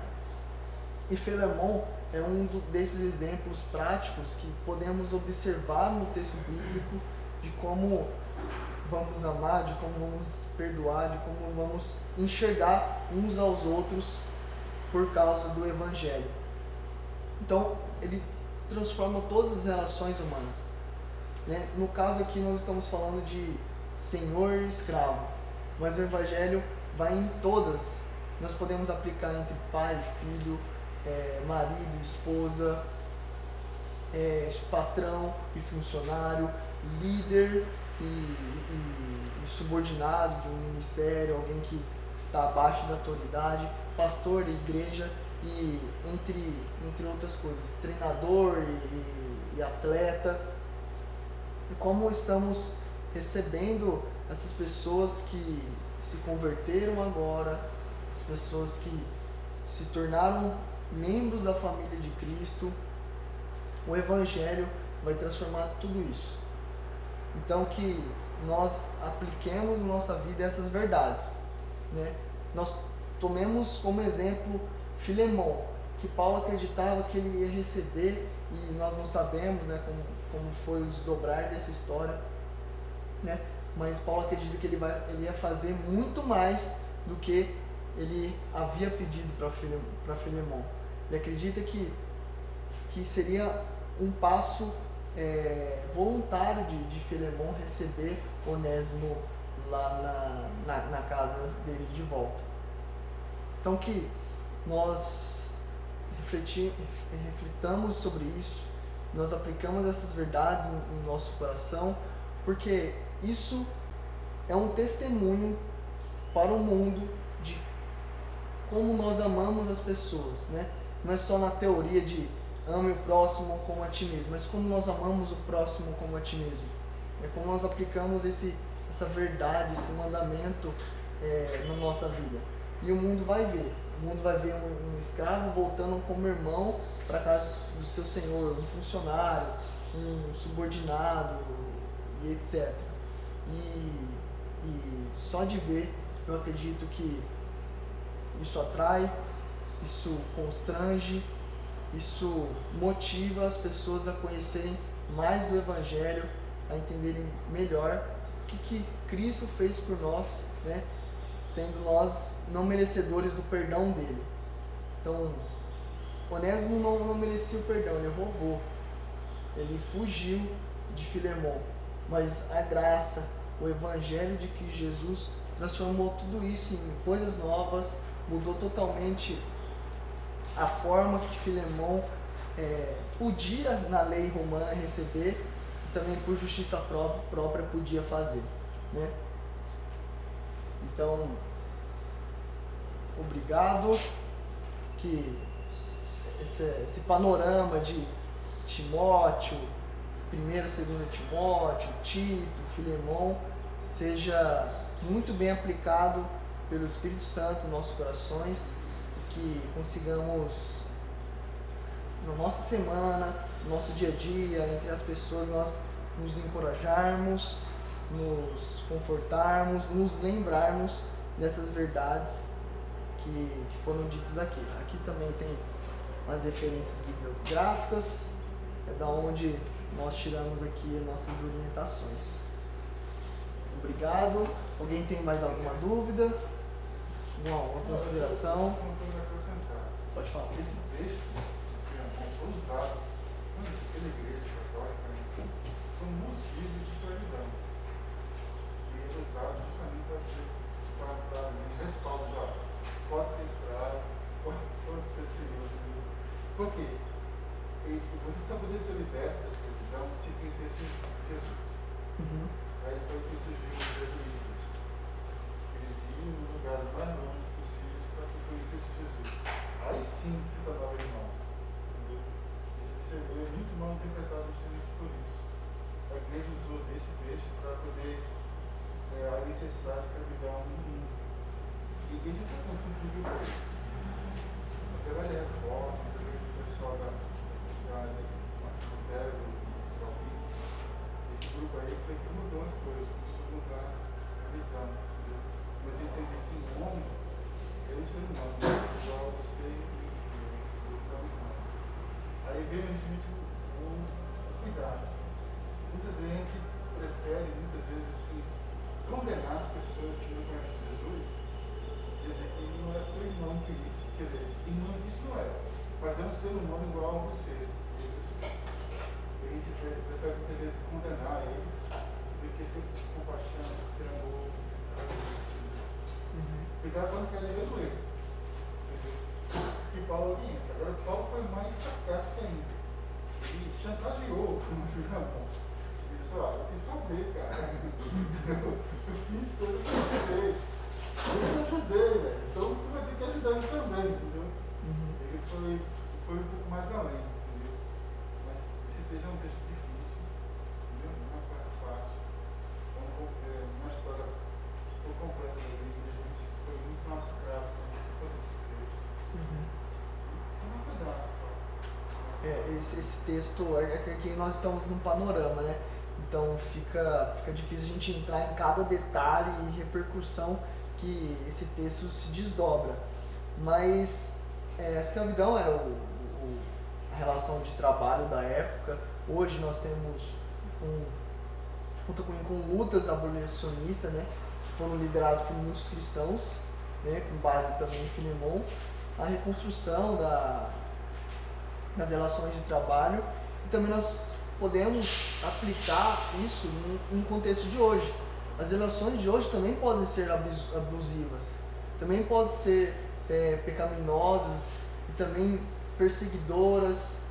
E Filemão é um desses exemplos práticos que podemos observar no texto bíblico de como vamos amar, de como vamos perdoar, de como vamos enxergar uns aos outros por causa do Evangelho. Então, ele transforma todas as relações humanas, né? No caso aqui nós estamos falando de senhor e escravo, mas o Evangelho vai em todas. Nós podemos aplicar entre pai e filho, marido e esposa, patrão e funcionário, líder e subordinado de um ministério, alguém que está abaixo da autoridade, pastor da igreja e entre outras coisas, treinador e atleta. E como estamos recebendo essas pessoas que se converteram agora, as pessoas que se tornaram membros da família de Cristo, o Evangelho vai transformar tudo isso. Então, que nós apliquemos na nossa vida essas verdades, né? Nós tomemos como exemplo Filemão, que Paulo acreditava que ele ia receber, e nós não sabemos, né, como foi o desdobrar dessa história, né? Mas Paulo acredita que ele ia fazer muito mais do que ele havia pedido para Filemão. Ele acredita que seria um passo voluntário de Filemão receber Onésimo lá na casa dele de volta. Então, que nós reflitamos sobre isso, nós aplicamos essas verdades em nosso coração, porque isso é um testemunho para o mundo de como nós amamos as pessoas, né? Não é só na teoria de ame o próximo como a ti mesmo, mas como nós amamos o próximo como a ti mesmo. É como nós aplicamos essa verdade, esse mandamento na nossa vida. E o mundo vai ver. O mundo vai ver um escravo voltando como irmão para casa do seu senhor, um funcionário, um subordinado e etc. E só de ver, eu acredito que isso atrai, isso constrange, isso motiva as pessoas a conhecerem mais do Evangelho, a entenderem melhor o que Cristo fez por nós, né? Sendo nós não merecedores do perdão dele. Então, Onésimo não merecia o perdão, ele roubou, ele fugiu de Filemon, mas a graça, o Evangelho de que Jesus transformou tudo isso em coisas novas, mudou totalmente a forma que Filemon podia na lei romana receber e também por justiça própria podia fazer, né? Então, obrigado, que esse panorama de Timóteo, 1º, 2º Timóteo, Tito, Filemon, seja muito bem aplicado pelo Espírito Santo em nossos corações e que consigamos, na nossa semana, no nosso dia a dia, entre as pessoas, nós nos encorajarmos, nos confortarmos, nos lembrarmos dessas verdades que foram ditas aqui. Aqui também tem umas referências bibliográficas, é da onde nós tiramos aqui nossas orientações. Obrigado. Alguém tem mais alguma dúvida? Uma consideração? Pode falar. Esse texto foi usado pela Igreja Católica como motivo de escravidão. E ele é usado justamente para respaldo de pode ter escravo, pode ser senhor. Por quê? Você só poderia ser liberto da escravidão se conhecesse Jesus. Uhum. Aí foi que surgiu os jesuítas. Eles iam nos lugares mais longe possíveis para que conhecesse Jesus. Aí sim se tornava irmão. Isso é muito mal interpretado justamente por isso. A igreja usou desse texto para poder alicerçar a escravidão no mundo. E a igreja também contribuiu para isso. Através da reforma, através do pessoal da esse grupo aí foi que mudou as coisas, começou a mudar a visão. Entendeu? Mas entender que o homem é um ser humano, igual a você e eu para o irmão. Aí veio justamente o cuidado. Muitas vezes a gente prefere, assim, condenar as pessoas que não conhecem Jesus, dizer que ele não é seu irmão querido. Quer dizer, irmão isso não é, mas é um ser humano igual a você. A gente prefere muitas vezes condenar eles do que ter compaixão, ter amor. Cuidado para não cair no erro. E Paulo orienta. Agora, Paulo foi mais sarcástico ainda. Ele chantageou como Filemon. Ele disse: olha, eu quis saber, cara. Eu fiz coisa para você. Eu te ajudei, velho. Então tu vai ter que ajudar ele também, entendeu? Ele foi um pouco mais além, entendeu? Mas esse texto é um texto difícil, entendeu? Não é uma parte fácil. Uma história por completa da vida, a gente foi muito massacrado por causa desse texto. Então, um pedaço só. Esse texto, aqui nós estamos num panorama, né? Então fica difícil a gente entrar em cada detalhe e repercussão que esse texto se desdobra. Mas a escravidão era a relação de trabalho da época. Hoje nós temos com lutas abolicionistas, né, que foram lideradas por muitos cristãos, né, com base também em Filemon, a reconstrução das relações de trabalho, e também nós podemos aplicar isso no contexto de hoje. As relações de hoje também podem ser abusivas, também podem ser pecaminosas e também perseguidoras,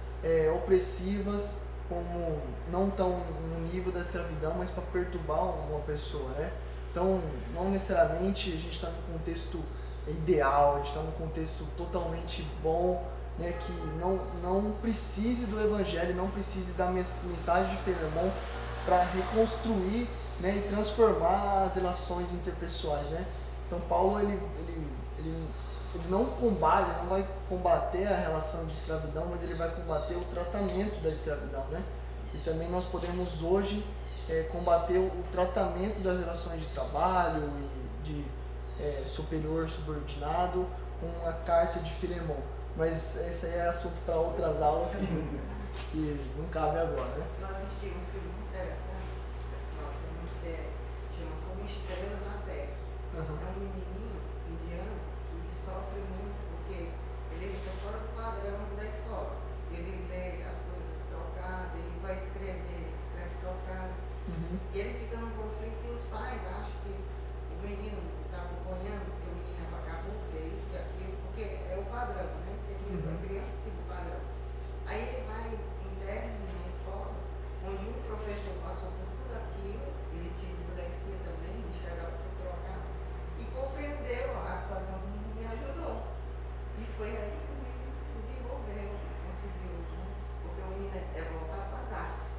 opressivas, como não tão no nível da escravidão, mas para perturbar uma pessoa, né? Então, não necessariamente a gente está num contexto ideal, a gente está num contexto totalmente bom, né? Que não precise do Evangelho, não precise da mensagem de Filemon para reconstruir, né, e transformar as relações interpessoais, né? Então Paulo ele não vai combater a relação de escravidão, mas ele vai combater o tratamento da escravidão, né? e também nós podemos hoje combater o tratamento das relações de trabalho e de superior subordinado com a carta de Filemão. Mas esse aí é assunto para outras aulas que não cabe agora, né? Eu assisti um filme muito interessante, esse final de semana, que chama Como Estrela na Terra. É um menininho indiano que sofre muito porque ele fica fora do padrão da escola. Ele lê as coisas trocadas, ele vai escrever, escreve trocado. E ele fica num conflito e os pais acham que o menino está acompanhando, que o menino é vagabundo, que é isso, que é aquilo, porque é o padrão, né? Porque a criança sigue o padrão. Aí ele vai interno numa escola, onde um professor passou por tudo aquilo, ele tinha dislexia também, enxergava tudo trocado, e compreendeu a situação do menino e ajudou. E foi aí que o menino se desenvolveu, conseguiu, né? Porque o menino é voltado para as artes,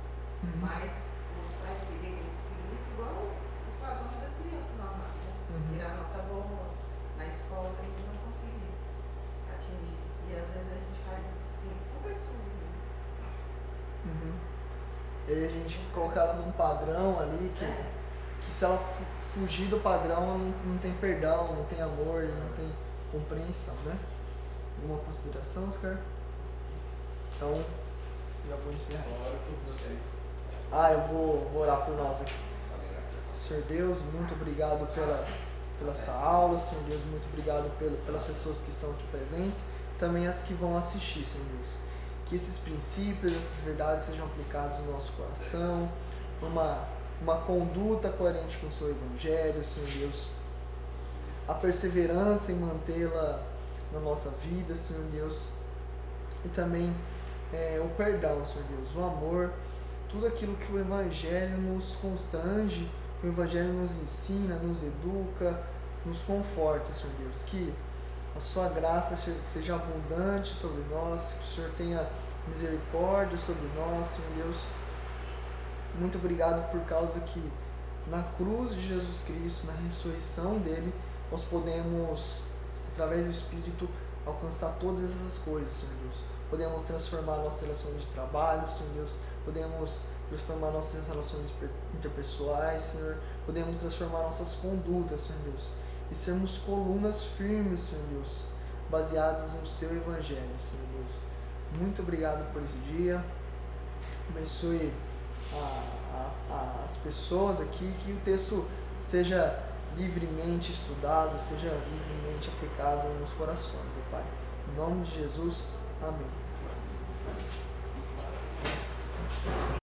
mas os pais queriam que ele seguisse igual os padrões das crianças normais, né? Tirar nota boa na escola, ele não conseguia atingir. E às vezes a gente faz isso assim, com pessoa. E aí a gente coloca ela num padrão ali que se ela fugir do padrão, ela não tem perdão, não tem amor, não tem compreensão, né? Alguma consideração, Oscar? Então, já vou encerrar. Eu vou orar por nós aqui. Senhor Deus, muito obrigado pela essa aula. Senhor Deus, muito obrigado pelas pessoas que estão aqui presentes, também as que vão assistir, Senhor Deus. Que esses princípios, essas verdades sejam aplicados no nosso coração, uma conduta coerente com o seu Evangelho, Senhor Deus. A perseverança em mantê-la na nossa vida, Senhor Deus. E também o perdão, Senhor Deus, o amor, tudo aquilo que o Evangelho nos constrange, que o Evangelho nos ensina, nos educa, nos conforta, Senhor Deus. Que a sua graça seja abundante sobre nós, que o Senhor tenha misericórdia sobre nós, Senhor Deus. Muito obrigado por causa que na cruz de Jesus Cristo, na ressurreição dele, nós podemos, através do Espírito, alcançar todas essas coisas, Senhor Deus. Podemos transformar nossas relações de trabalho, Senhor Deus. Podemos transformar nossas relações interpessoais, Senhor. Podemos transformar nossas condutas, Senhor Deus. E sermos colunas firmes, Senhor Deus, baseadas no seu Evangelho, Senhor Deus. Muito obrigado por esse dia. Abençoe as pessoas aqui, que o texto seja livremente estudado, seja livremente aplicado nos corações, ó Pai. Em nome de Jesus, amém.